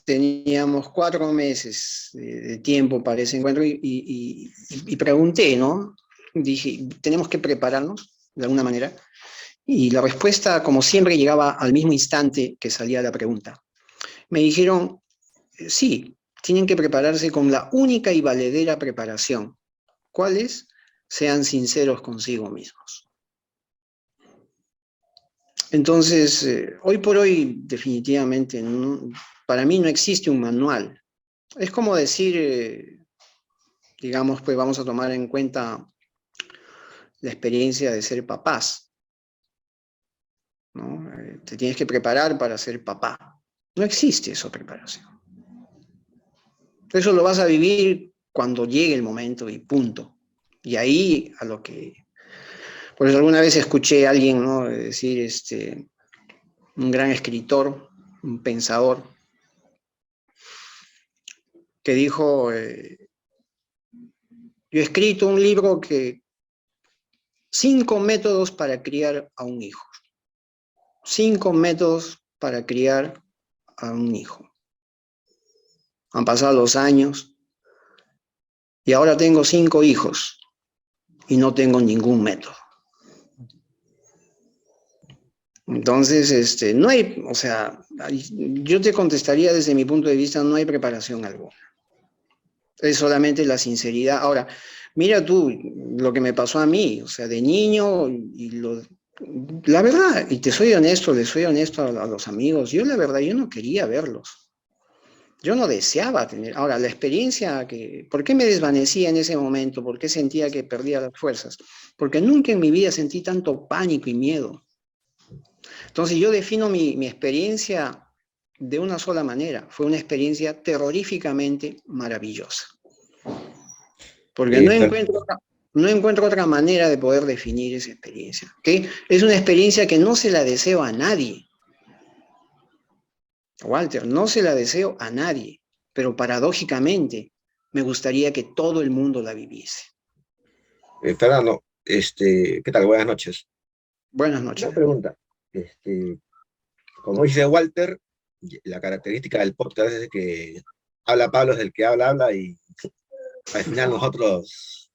teníamos 4 meses de tiempo para ese encuentro y pregunté, ¿no? Dije, ¿tenemos que prepararnos de alguna manera? Y la respuesta, como siempre, llegaba al mismo instante que salía la pregunta. Me dijeron, sí, tienen que prepararse con la única y valedera preparación. ¿Cuál es? Sean sinceros consigo mismos. Entonces, hoy por hoy, definitivamente, para mí no existe un manual. Es como decir, digamos, pues vamos a tomar en cuenta la experiencia de ser papás, ¿no? Te tienes que preparar para ser papá. No existe esa preparación. Eso lo vas a vivir cuando llegue el momento y punto. Y ahí a lo que... Por eso alguna vez escuché a alguien, ¿no?, decir, un gran escritor, un pensador, que dijo, yo he escrito un libro que 5 métodos para criar a un hijo. 5 métodos para criar a un hijo. Han pasado los años y ahora tengo 5 hijos y no tengo ningún método. Entonces, no hay, o sea, yo te contestaría desde mi punto de vista, no hay preparación alguna. Es solamente la sinceridad. Ahora, mira tú lo que me pasó a mí, o sea, de niño, la verdad, y te soy honesto, les soy honesto a los amigos, yo la verdad, yo no quería verlos. Yo no deseaba tener. Ahora, la experiencia ¿por qué me desvanecía en ese momento? ¿Por qué sentía que perdía las fuerzas? Porque nunca en mi vida sentí tanto pánico y miedo. Entonces yo defino mi experiencia de una sola manera. Fue una experiencia terroríficamente maravillosa. Porque no encuentro otra manera de poder definir esa experiencia. ¿Okay? Es una experiencia que no se la deseo a nadie. Walter, no se la deseo a nadie. Pero paradójicamente me gustaría que todo el mundo la viviese. Fernando, ¿qué tal? Buenas noches. Buenas Una noches. pregunta. Como dice Walter, la característica del podcast es que habla Pablo, es el que habla y al final nosotros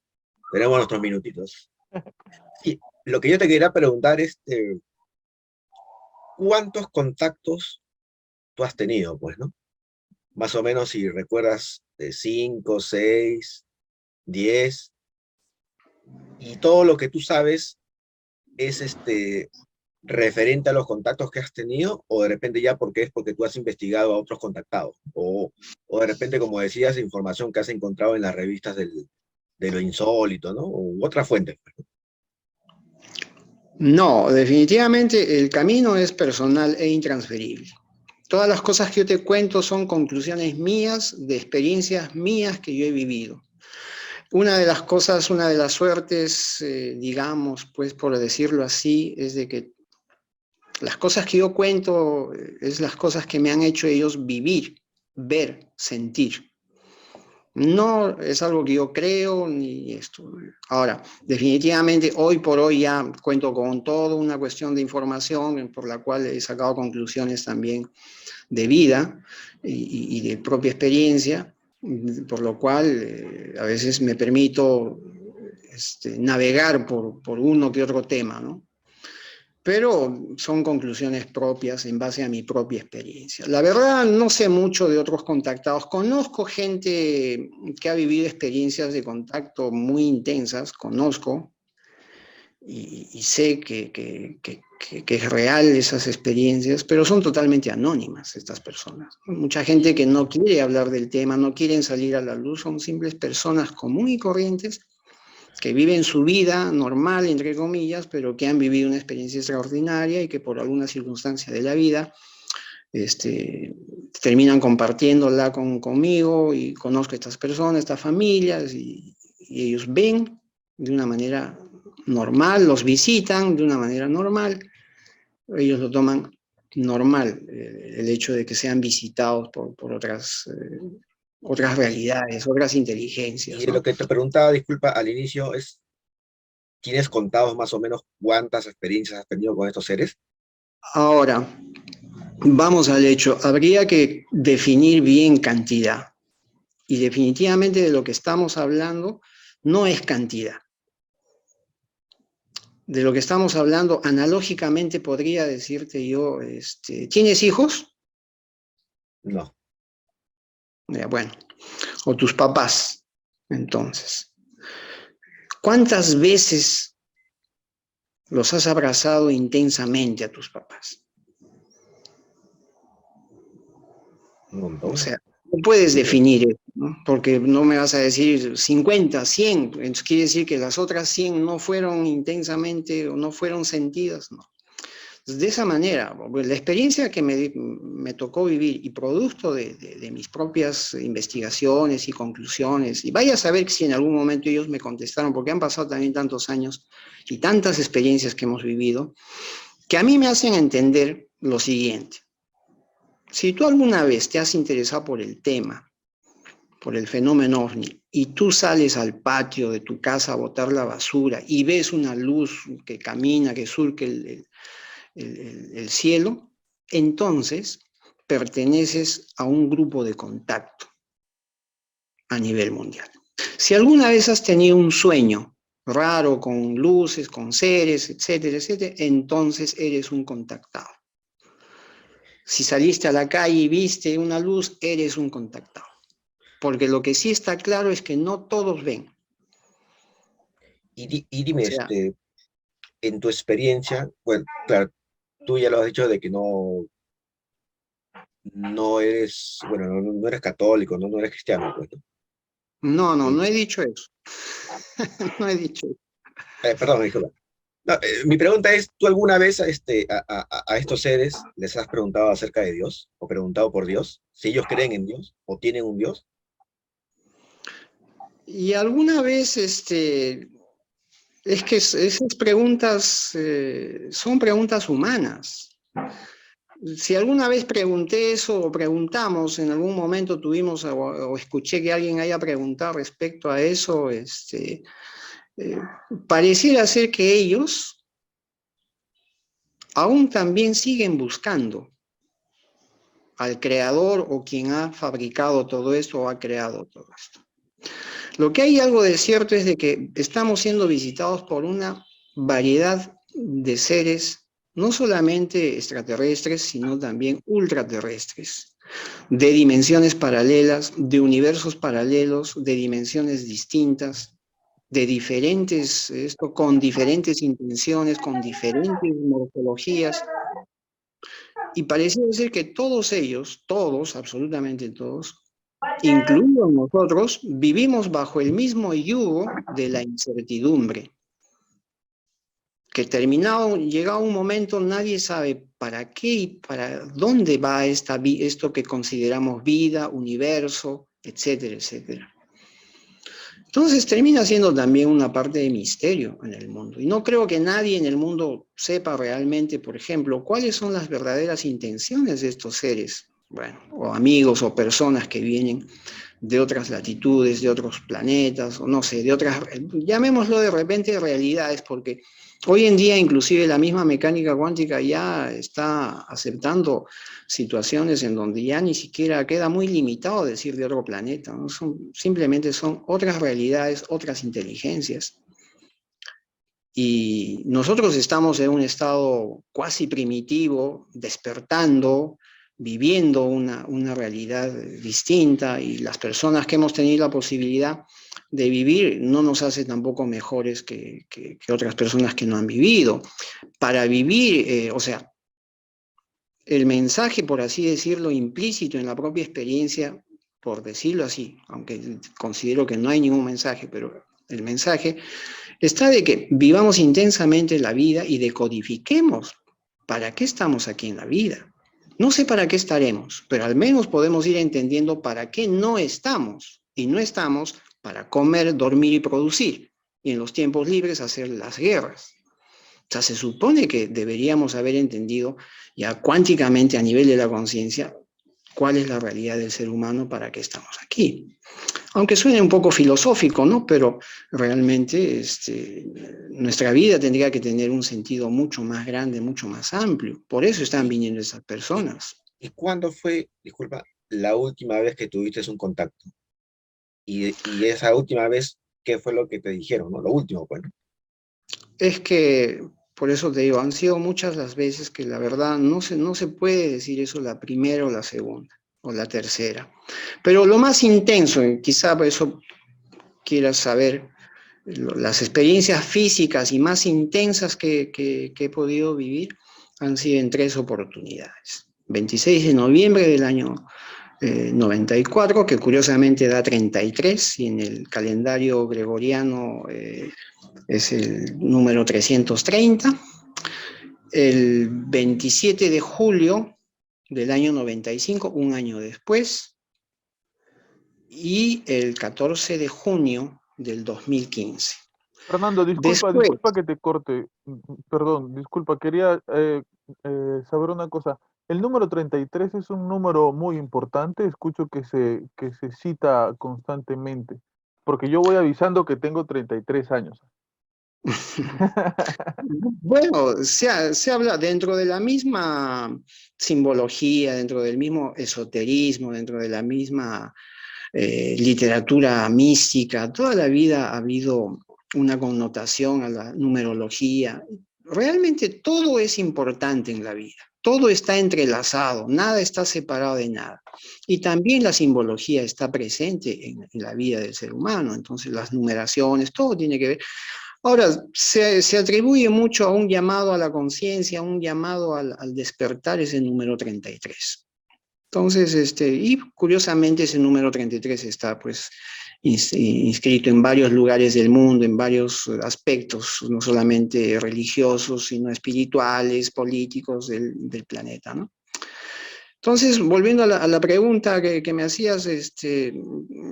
tenemos nuestros minutitos. Y lo que yo te quería preguntar es, ¿cuántos contactos tú has tenido, pues, ¿no? Más o menos si recuerdas, 5, 6, 10, y todo lo que tú sabes es referente a los contactos que has tenido, o de repente ya porque tú has investigado a otros contactados, o de repente, como decías, información que has encontrado en las revistas de lo insólito, ¿no? U otra fuente. No, definitivamente el camino es personal e intransferible. Todas las cosas que yo te cuento son conclusiones mías, de experiencias mías que yo he vivido. Una de las cosas, una de las suertes, digamos, pues por decirlo así, es de que las cosas que yo cuento es las cosas que me han hecho ellos vivir, ver, sentir. No es algo que yo creo ni esto. Ahora, definitivamente hoy por hoy ya cuento con toda una cuestión de información por la cual he sacado conclusiones también de vida y de propia experiencia, por lo cual a veces me permito navegar por uno que otro tema, ¿no? Pero son conclusiones propias en base a mi propia experiencia. La verdad, no sé mucho de otros contactados. Conozco gente que ha vivido experiencias de contacto muy intensas, conozco, y sé que es real esas experiencias, pero son totalmente anónimas estas personas. Mucha gente que no quiere hablar del tema, no quieren salir a la luz, son simples personas comunes y corrientes que viven su vida normal, entre comillas, pero que han vivido una experiencia extraordinaria y que por alguna circunstancia de la vida terminan compartiéndola conmigo, y conozco a estas personas, estas familias, y ellos ven de una manera normal, los visitan de una manera normal, ellos lo toman normal, el hecho de que sean visitados por otras realidades, otras inteligencias, Y lo ¿no? que te preguntaba, disculpa, al inicio es, ¿tienes contados más o menos cuántas experiencias has tenido con estos seres? Ahora, vamos al hecho. Habría que definir bien cantidad. Y definitivamente de lo que estamos hablando no es cantidad. De lo que estamos hablando, analógicamente podría decirte yo, ¿tienes hijos? No. Bueno, o tus papás. Entonces, ¿cuántas veces los has abrazado intensamente a tus papás? Un O montón. sea, no puedes definir eso, ¿no? Porque no me vas a decir 50, 100, entonces quiere decir que las otras 100 no fueron intensamente o no fueron sentidas, no. Entonces, de esa manera, la experiencia que me tocó vivir y producto de mis propias investigaciones y conclusiones, y vaya a saber si en algún momento ellos me contestaron, porque han pasado también tantos años y tantas experiencias que hemos vivido, que a mí me hacen entender lo siguiente. Si tú alguna vez te has interesado por el tema, por el fenómeno ovni, y tú sales al patio de tu casa a botar la basura y ves una luz que camina, que surca el cielo, entonces perteneces a un grupo de contacto a nivel mundial. Si alguna vez has tenido un sueño raro con luces, con seres, etcétera, etcétera, entonces eres un contactado. Si saliste a la calle y viste una luz, eres un contactado. Porque lo que sí está claro es que no todos ven. Y dime, O sea, en tu experiencia, bueno, claro, tú ya lo has dicho de que no eres, bueno, no eres católico, no eres cristiano, pues, ¿no? no Y, he dicho eso. No he dicho eso. perdón, disculpa. No, mi pregunta es, ¿tú alguna vez a estos seres les has preguntado acerca de Dios o preguntado por Dios? Si ellos creen en Dios o tienen un Dios. Y alguna vez, es que esas preguntas son preguntas humanas. Si alguna vez pregunté eso o preguntamos, en algún momento tuvimos o escuché que alguien haya preguntado respecto a eso, pareciera ser que ellos aún también siguen buscando al creador o quien ha fabricado todo esto o ha creado todo esto. Lo que hay algo de cierto es de que estamos siendo visitados por una variedad de seres, no solamente extraterrestres, sino también ultraterrestres, de dimensiones paralelas, de universos paralelos, de dimensiones distintas, de diferentes, con diferentes intenciones, con diferentes morfologías, y parece ser que todos ellos, todos, absolutamente todos, incluidos nosotros, vivimos bajo el mismo yugo de la incertidumbre. llegado un momento, nadie sabe para qué y para dónde va esto que consideramos vida, universo, etcétera, etcétera. Entonces termina siendo también una parte de misterio en el mundo. Y no creo que nadie en el mundo sepa realmente, por ejemplo, cuáles son las verdaderas intenciones de estos seres, bueno, o amigos o personas que vienen de otras latitudes, de otros planetas, o no sé, de otras, llamémoslo de repente realidades, porque hoy en día inclusive la misma mecánica cuántica ya está aceptando situaciones en donde ya ni siquiera queda muy limitado decir de otro planeta, ¿no? Simplemente son otras realidades, otras inteligencias. Y nosotros estamos en un estado cuasi primitivo, despertando, viviendo una realidad distinta, y las personas que hemos tenido la posibilidad de vivir no nos hace tampoco mejores que otras personas que no han vivido. Para vivir, o sea, el mensaje, por así decirlo, implícito en la propia experiencia, por decirlo así, aunque considero que no hay ningún mensaje, pero el mensaje está de que vivamos intensamente la vida y decodifiquemos para qué estamos aquí en la vida. No sé para qué estaremos, pero al menos podemos ir entendiendo para qué no estamos. Y no estamos para comer, dormir y producir. Y en los tiempos libres hacer las guerras. O sea, se supone que deberíamos haber entendido ya cuánticamente a nivel de la conciencia cuál es la realidad del ser humano, para qué estamos aquí. Aunque suene un poco filosófico, ¿no? Pero realmente nuestra vida tendría que tener un sentido mucho más grande, mucho más amplio. Por eso están ¿Y, viniendo esas y, personas. y cuándo fue, disculpa, la última vez que tuviste un contacto? Y esa última vez, ¿qué fue lo que te dijeron? ¿No? Lo último, bueno. Es que, por eso te digo, han sido muchas las veces que la verdad no se puede decir eso la primera o la segunda o la tercera. Pero lo más intenso, y quizá por eso quieras saber, las experiencias físicas y más intensas que he podido vivir han sido en 3 oportunidades. 26 de noviembre del año 94, que curiosamente da 33, y en el calendario gregoriano es el número 330. El 27 de julio del año 95, un año después, y el 14 de junio del 2015. Fernando, disculpa, Después, disculpa que te corte. Perdón, disculpa, quería saber una cosa. El número 33 es un número muy importante, escucho que se cita constantemente, porque yo voy avisando que tengo 33 años. bueno, se habla dentro de la misma simbología, dentro del mismo esoterismo, dentro de la misma literatura mística. Toda la vida ha habido una connotación a la numerología. Realmente todo es importante en la vida. Todo está entrelazado, nada está separado de nada. Y también la simbología está presente en la vida del ser humano. Entonces las numeraciones, todo tiene que ver. Ahora, se atribuye mucho a un llamado a la conciencia, a un llamado al despertar, ese número 33. Entonces, y curiosamente ese número 33 está pues inscrito en varios lugares del mundo, en varios aspectos, no solamente religiosos, sino espirituales, políticos del planeta, ¿no? Entonces, volviendo a la pregunta que me hacías,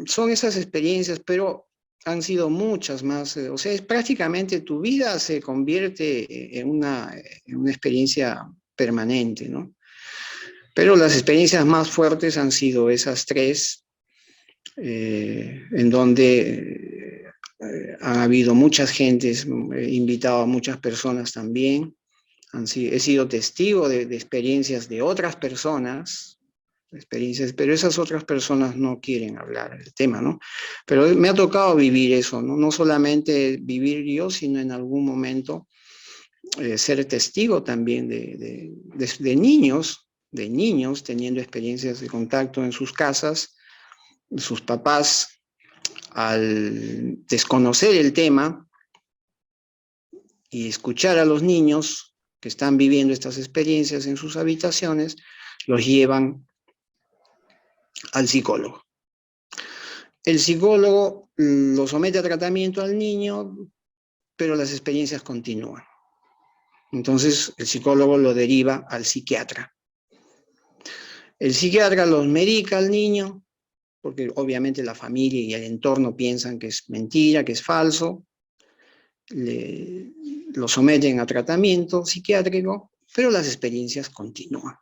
son esas experiencias, pero han sido muchas más. O sea, prácticamente tu vida se convierte en una experiencia permanente, ¿no? Pero las experiencias más fuertes han sido esas 3, en donde ha habido muchas gentes, he invitado a muchas personas también. He sido testigo de experiencias de otras personas, pero esas otras personas no quieren hablar del tema, ¿no? Pero me ha tocado vivir eso, ¿no? No solamente vivir yo, sino en algún momento ser testigo también de niños teniendo experiencias de contacto en sus casas. Sus papás, al desconocer el tema y escuchar a los niños que están viviendo estas experiencias en sus habitaciones, los llevan al psicólogo. El psicólogo lo somete a tratamiento al niño, pero las experiencias continúan. Entonces el psicólogo lo deriva al psiquiatra. El psiquiatra los medica al niño, porque obviamente la familia y el entorno piensan que es mentira, que es falso, lo someten a tratamiento psiquiátrico, pero las experiencias continúan.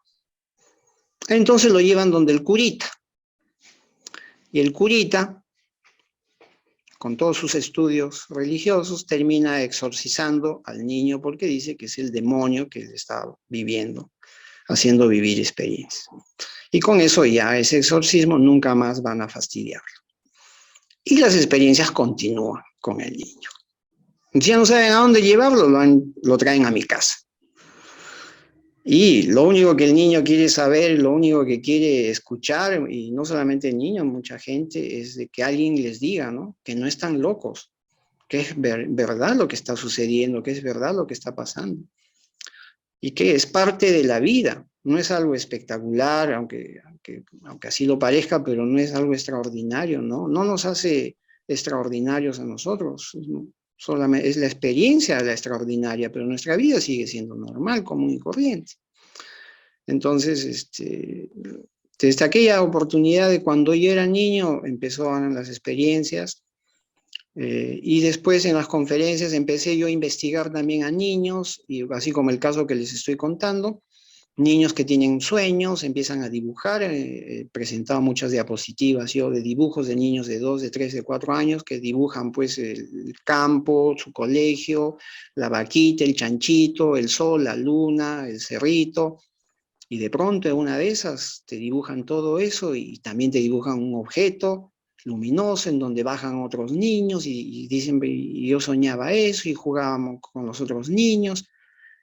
Entonces lo llevan donde el curita. Y el curita, con todos sus estudios religiosos, termina exorcizando al niño porque dice que es el demonio que le está viviendo, haciendo vivir experiencias. Y con eso ya ese exorcismo nunca más van a fastidiarlo. Y las experiencias continúan con el niño. Si ya no saben a dónde llevarlo, lo traen a mi casa. Y lo único que el niño quiere saber, lo único que quiere escuchar, y no solamente el niño, mucha gente, es de que alguien les diga, ¿no? Que no están locos, que es verdad lo que está sucediendo, que es verdad lo que está pasando. Y que es parte de la vida, no es algo espectacular, aunque así lo parezca, pero no es algo extraordinario, ¿no? No nos hace extraordinarios a nosotros, solamente es la experiencia la extraordinaria, pero nuestra vida sigue siendo normal, común y corriente. Entonces, desde aquella oportunidad de cuando yo era niño, empezaron las experiencias, y después en las conferencias empecé yo a investigar también a niños, y así como el caso que les estoy contando, niños que tienen sueños, empiezan a dibujar, presentaba muchas diapositivas yo de dibujos de niños de 2, de 3, de 4 años que dibujan pues el campo, su colegio, la vaquita, el chanchito, el sol, la luna, el cerrito, y de pronto en una de esas te dibujan todo eso y también te dibujan un objeto luminoso en donde bajan otros niños y dicen, y yo soñaba eso y jugábamos con los otros niños.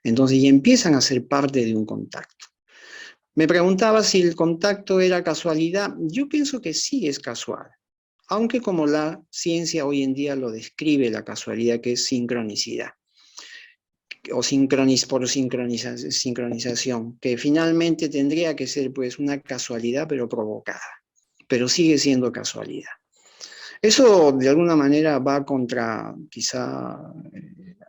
Entonces ya empiezan a ser parte de un contacto. Me preguntaba si el contacto era casualidad. Yo pienso que sí es casual, aunque como la ciencia hoy en día lo describe la casualidad, que es sincronicidad, o por sincronización, que finalmente tendría que ser pues una casualidad pero provocada, pero sigue siendo casualidad. Eso de alguna manera va contra, quizá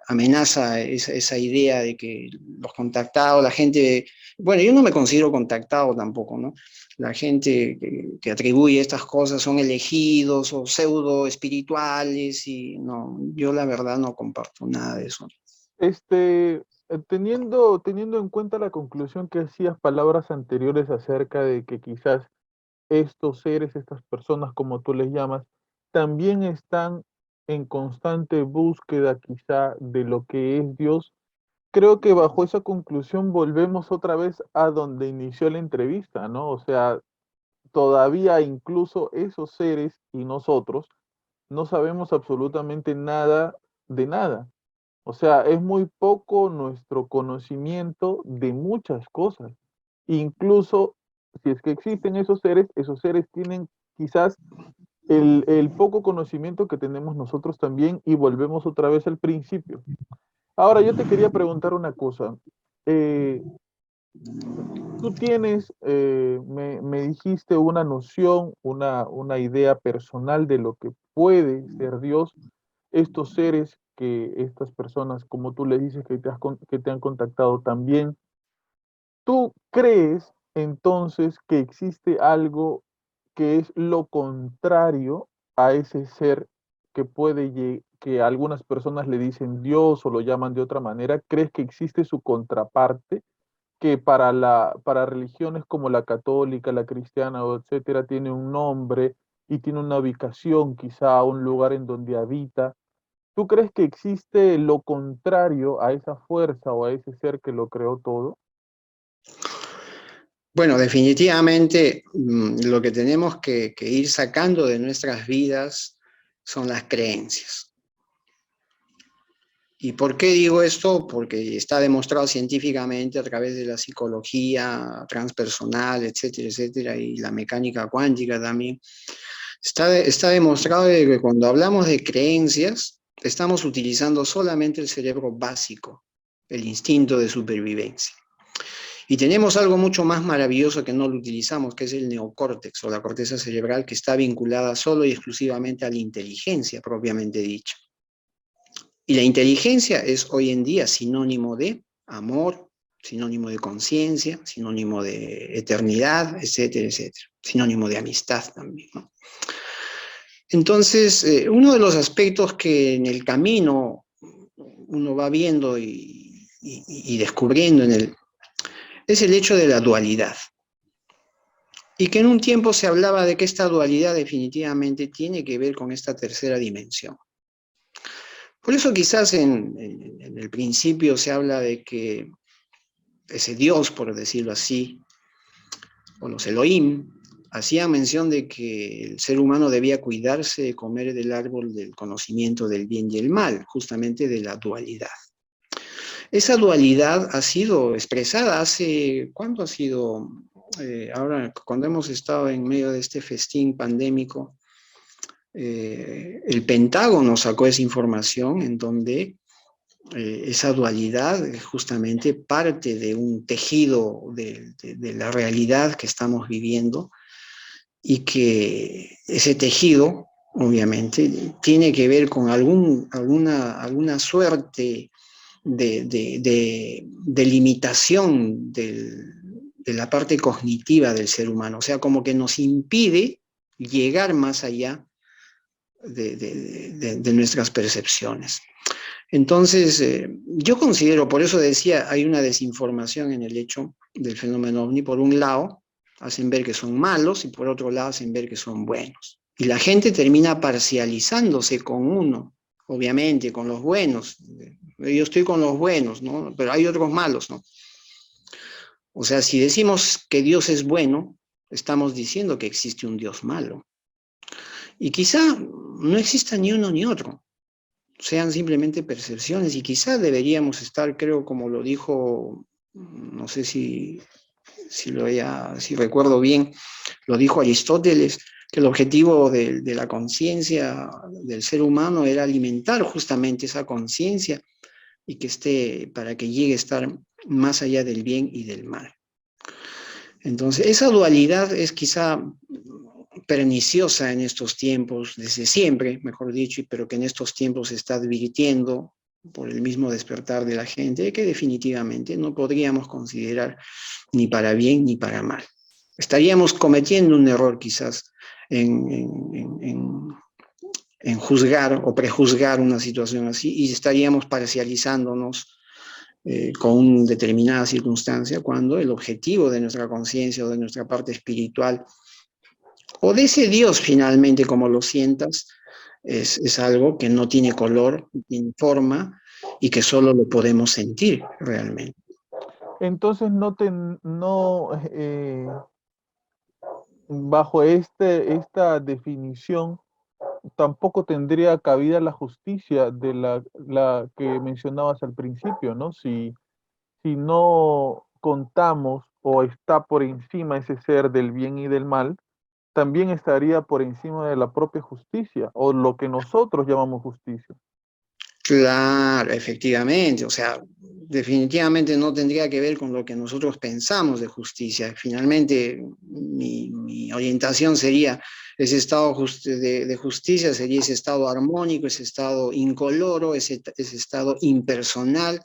amenaza esa idea de que los contactados, la gente, bueno, yo no me considero contactado tampoco, ¿no? La gente que atribuye estas cosas son elegidos o pseudo espirituales y no, yo la verdad no comparto nada de eso. Teniendo en cuenta la conclusión que hacías palabras anteriores acerca de que quizás estos seres, estas personas, como tú les llamas, también están en constante búsqueda quizá de lo que es Dios. Creo que bajo esa conclusión volvemos otra vez a donde inició la entrevista, ¿no? O sea, todavía incluso esos seres y nosotros no sabemos absolutamente nada de nada. O sea, es muy poco nuestro conocimiento de muchas cosas. Incluso si es que existen esos seres tienen quizás el poco conocimiento que tenemos nosotros también y volvemos otra vez al principio. Ahora, yo te quería preguntar una cosa. Eh, Tú tienes, me dijiste una noción, una idea personal de lo que puede ser Dios, estos seres que estas personas, como tú le dices, que te han contactado también. ¿Tú crees entonces que existe algo que es lo contrario a ese ser que que algunas personas le dicen Dios o lo llaman de otra manera? ¿Crees que existe su contraparte? Que para religiones como la católica, la cristiana o etcétera, tiene un nombre y tiene una ubicación, quizá un lugar en donde habita. ¿Tú crees que existe lo contrario a esa fuerza o a ese ser que lo creó todo? Bueno, definitivamente lo que tenemos que ir sacando de nuestras vidas son las creencias. ¿Y por qué digo esto? Porque está demostrado científicamente a través de la psicología transpersonal, etcétera, etcétera, y la mecánica cuántica también. Está demostrado que cuando hablamos de creencias, estamos utilizando solamente el cerebro básico, el instinto de supervivencia. Y tenemos algo mucho más maravilloso que no lo utilizamos, que es el neocórtex o la corteza cerebral, que está vinculada solo y exclusivamente a la inteligencia propiamente dicha. Y la inteligencia es hoy en día sinónimo de amor, sinónimo de conciencia, sinónimo de eternidad, etcétera, etcétera. Sinónimo de amistad también, ¿no? Entonces, uno de los aspectos que en el camino uno va viendo y descubriendo es el hecho de la dualidad. Y que en un tiempo se hablaba de que esta dualidad definitivamente tiene que ver con esta tercera dimensión. Por eso quizás en el principio se habla de que ese Dios, por decirlo así, o los Elohim, hacía mención de que el ser humano debía cuidarse de comer del árbol del conocimiento del bien y el mal, justamente de la dualidad. Esa dualidad ha sido expresada hace, ¿cuánto ha sido? Ahora, cuando hemos estado en medio de este festín pandémico, el Pentágono sacó esa información en donde esa dualidad es justamente parte de un tejido de la realidad que estamos viviendo y que ese tejido, obviamente, tiene que ver con alguna suerte de limitación de la parte cognitiva del ser humano, o sea, como que nos impide llegar más allá de nuestras percepciones. Entonces, yo considero, por eso decía, hay una desinformación en el hecho del fenómeno ovni. Por un lado, hacen ver que son malos y por otro lado hacen ver que son buenos. Y la gente termina parcializándose con uno, obviamente, con los buenos. Yo estoy con los buenos, ¿no? Pero hay otros malos, ¿no? O sea, si decimos que Dios es bueno, estamos diciendo que existe un Dios malo. Y quizá no exista ni uno ni otro, sean simplemente percepciones, y quizá deberíamos estar, creo, como lo dijo, no sé si recuerdo bien, lo dijo Aristóteles, que el objetivo de la conciencia del ser humano era alimentar justamente esa conciencia y que esté, para que llegue a estar más allá del bien y del mal. Entonces, esa dualidad es quizá perniciosa en estos tiempos, desde siempre, mejor dicho, pero que en estos tiempos se está advirtiendo por el mismo despertar de la gente, que definitivamente no podríamos considerar ni para bien ni para mal. Estaríamos cometiendo un error quizás en juzgar o prejuzgar una situación así, y estaríamos parcializándonos con determinada circunstancia, cuando el objetivo de nuestra conciencia o de nuestra parte espiritual o de ese Dios finalmente, como lo sientas, es algo que no tiene color, no tiene forma y que solo lo podemos sentir realmente. Entonces bajo esta definición tampoco tendría cabida la justicia de la que mencionabas al principio, ¿no? Si no contamos o está por encima ese ser del bien y del mal, también estaría por encima de la propia justicia o lo que nosotros llamamos justicia. Claro, efectivamente, o sea, definitivamente no tendría que ver con lo que nosotros pensamos de justicia. Finalmente, mi orientación sería ese estado de justicia, sería ese estado armónico, ese estado incoloro, ese estado impersonal,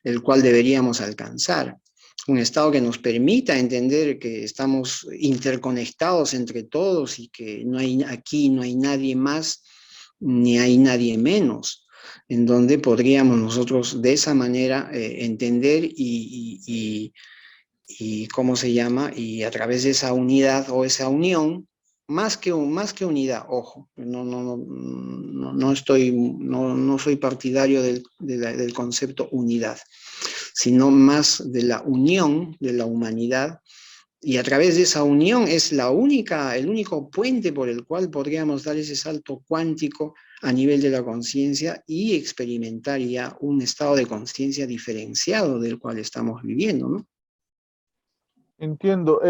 el cual deberíamos alcanzar. Un estado que nos permita entender que estamos interconectados entre todos y que aquí no hay nadie más ni hay nadie menos, en donde podríamos nosotros de esa manera entender y ¿cómo se llama? Y a través de esa unidad o esa unión, más que unidad, ojo, no soy partidario del concepto unidad, sino más de la unión de la humanidad, y a través de esa unión es el único puente por el cual podríamos dar ese salto cuántico a nivel de la conciencia y experimentar ya un estado de conciencia diferenciado del cual estamos viviendo, ¿no? Entiendo.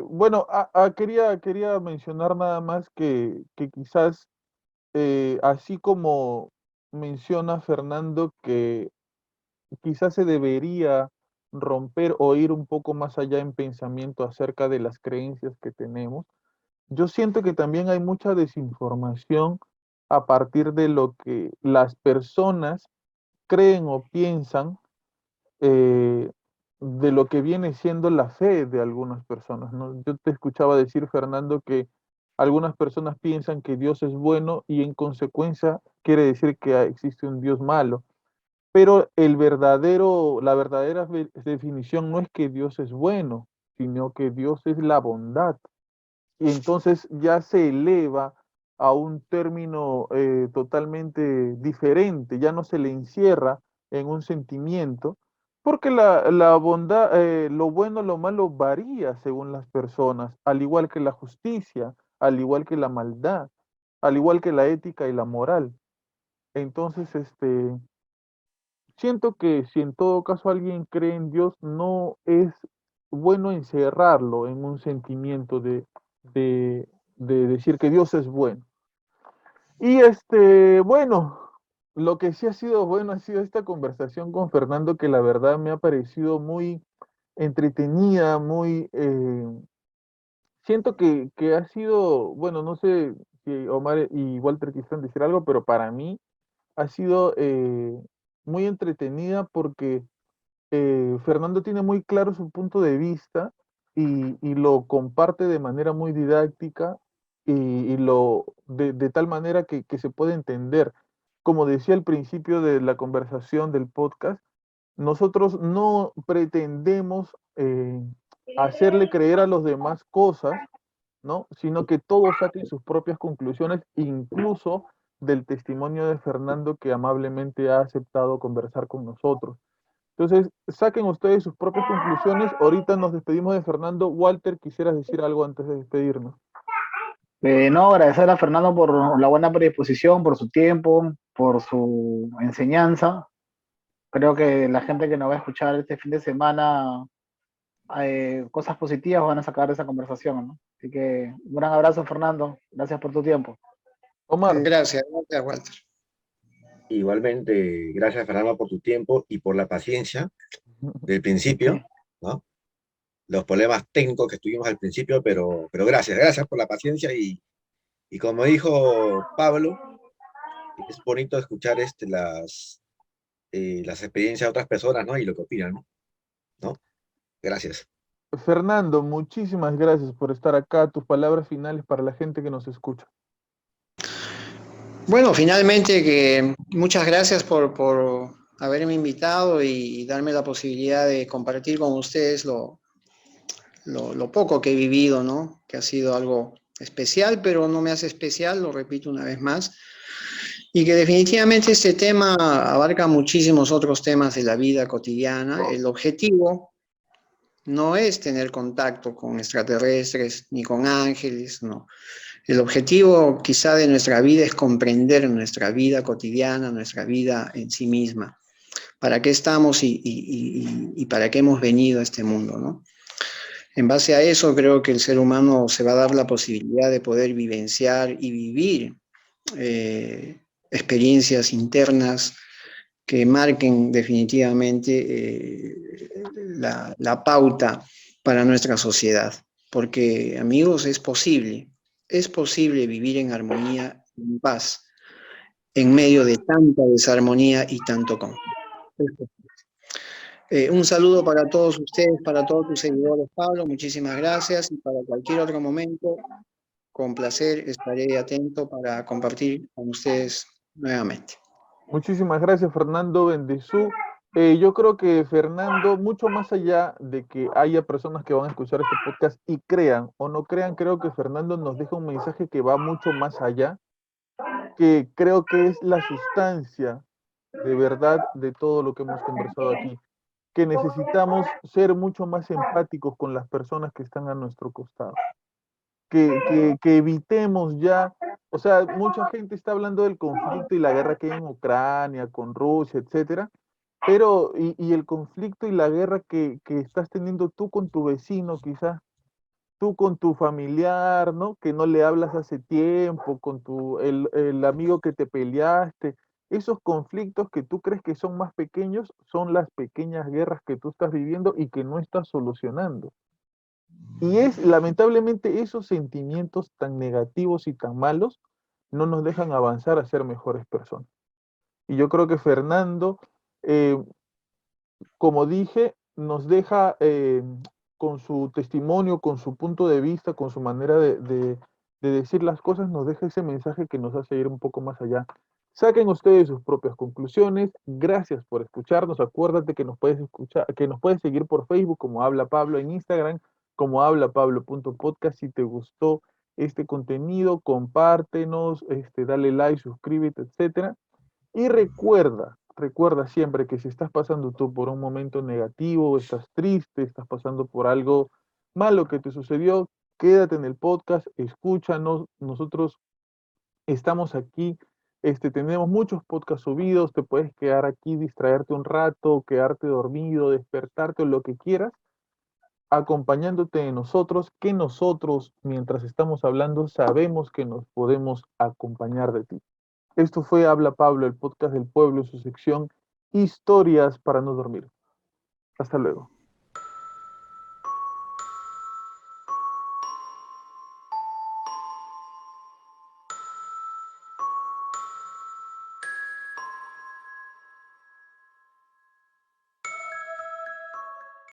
Bueno, quería mencionar nada más que quizás, así como menciona Fernando, que quizás se debería romper o ir un poco más allá en pensamiento acerca de las creencias que tenemos. Yo siento que también hay mucha desinformación a partir de lo que las personas creen o piensan eh, de lo que viene siendo la fe de algunas personas, ¿no? Yo te escuchaba decir, Fernando, que algunas personas piensan que Dios es bueno y en consecuencia quiere decir que existe un Dios malo. Pero la verdadera definición no es que Dios es bueno, sino que Dios es la bondad. Y entonces ya se eleva a un término totalmente diferente, ya no se le encierra en un sentimiento, porque la bondad, lo bueno, lo malo varía según las personas, al igual que la justicia, al igual que la maldad, al igual que la ética y la moral. Entonces, siento que si en todo caso alguien cree en Dios, no es bueno encerrarlo en un sentimiento de, de decir que Dios es bueno. Y bueno, lo que sí ha sido bueno ha sido esta conversación con Fernando, que la verdad me ha parecido muy entretenida, muy, siento que ha sido, bueno, no sé si Omar y Walter quisieran decir algo, pero para mí ha sido muy entretenida porque Fernando tiene muy claro su punto de vista y lo comparte de manera muy didáctica de tal manera que se puede entender. Como decía al principio de la conversación del podcast, nosotros no pretendemos hacerle creer a los demás cosas, ¿no? Sino que todos saquen sus propias conclusiones, incluso del testimonio de Fernando que amablemente ha aceptado conversar con nosotros. Entonces, saquen ustedes sus propias conclusiones. Ahorita nos despedimos de Fernando. Walter, ¿quisieras decir algo antes de despedirnos? No, agradecer a Fernando por la buena predisposición, por su tiempo, por su enseñanza. Creo que la gente que nos va a escuchar este fin de semana, cosas positivas van a sacar de esa conversación, ¿no? Así que un gran abrazo, Fernando. Gracias por tu tiempo. Omar, Gracias, gracias, Walter. Igualmente, gracias Fernando por tu tiempo y por la paciencia del principio, ¿no? Los problemas técnicos que tuvimos al principio, pero gracias por la paciencia y como dijo Pablo, es bonito escuchar las experiencias de otras personas, ¿no? Y lo que opinan, ¿no? Gracias. Fernando, muchísimas gracias por estar acá. Tus palabras finales para la gente que nos escucha. Bueno, finalmente que muchas gracias por haberme invitado y darme la posibilidad de compartir con ustedes lo poco que he vivido, ¿no? Que ha sido algo especial, pero no me hace especial, lo repito una vez más, y que definitivamente este tema abarca muchísimos otros temas de la vida cotidiana. El objetivo no es tener contacto con extraterrestres ni con ángeles, no. El objetivo quizá de nuestra vida es comprender nuestra vida cotidiana, nuestra vida en sí misma. ¿Para qué estamos y para qué hemos venido a este mundo, ¿no? En base a eso creo que el ser humano se va a dar la posibilidad de poder vivenciar y vivir experiencias internas que marquen definitivamente la pauta para nuestra sociedad. Porque, amigos, es posible vivir en armonía, en paz, en medio de tanta desarmonía y tanto conflicto. Un saludo para todos ustedes, para todos tus seguidores, Pablo, muchísimas gracias y para cualquier otro momento, con placer estaré atento para compartir con ustedes nuevamente. Muchísimas gracias, Fernando Bendezú. Yo creo que Fernando, mucho más allá de que haya personas que van a escuchar este podcast y crean o no crean, creo que Fernando nos deja un mensaje que va mucho más allá, que creo que es la sustancia de verdad de todo lo que hemos conversado aquí, que necesitamos ser mucho más empáticos con las personas que están a nuestro costado, que evitemos ya, o sea, mucha gente está hablando del conflicto y la guerra que hay en Ucrania, con Rusia, etcétera, pero, y el conflicto y la guerra que estás teniendo tú con tu vecino, quizás, tú con tu familiar, ¿no? Que no le hablas hace tiempo, con el amigo que te peleaste. Esos conflictos que tú crees que son más pequeños son las pequeñas guerras que tú estás viviendo y que no estás solucionando. Y es lamentablemente esos sentimientos tan negativos y tan malos no nos dejan avanzar a ser mejores personas. Y yo creo que Fernando, eh, como dije, nos deja con su testimonio, con su punto de vista, con su manera de decir las cosas, nos deja ese mensaje que nos hace ir un poco más allá. Saquen ustedes sus propias conclusiones. Gracias por escucharnos. Acuérdate que nos puedes escuchar, que nos puedes seguir por Facebook como Habla Pablo, en Instagram como hablapablo.podcast. Si te gustó este contenido, compártenos, dale like, suscríbete, etcétera. Y recuerda siempre que si estás pasando tú por un momento negativo, estás triste, estás pasando por algo malo que te sucedió, quédate en el podcast, escúchanos. Nosotros estamos aquí, tenemos muchos podcasts subidos, te puedes quedar aquí, distraerte un rato, quedarte dormido, despertarte o lo que quieras, acompañándote de nosotros, que nosotros, mientras estamos hablando, sabemos que nos podemos acompañar de ti. Esto fue Habla Pablo, el podcast del pueblo, en su sección Historias para no dormir. Hasta luego.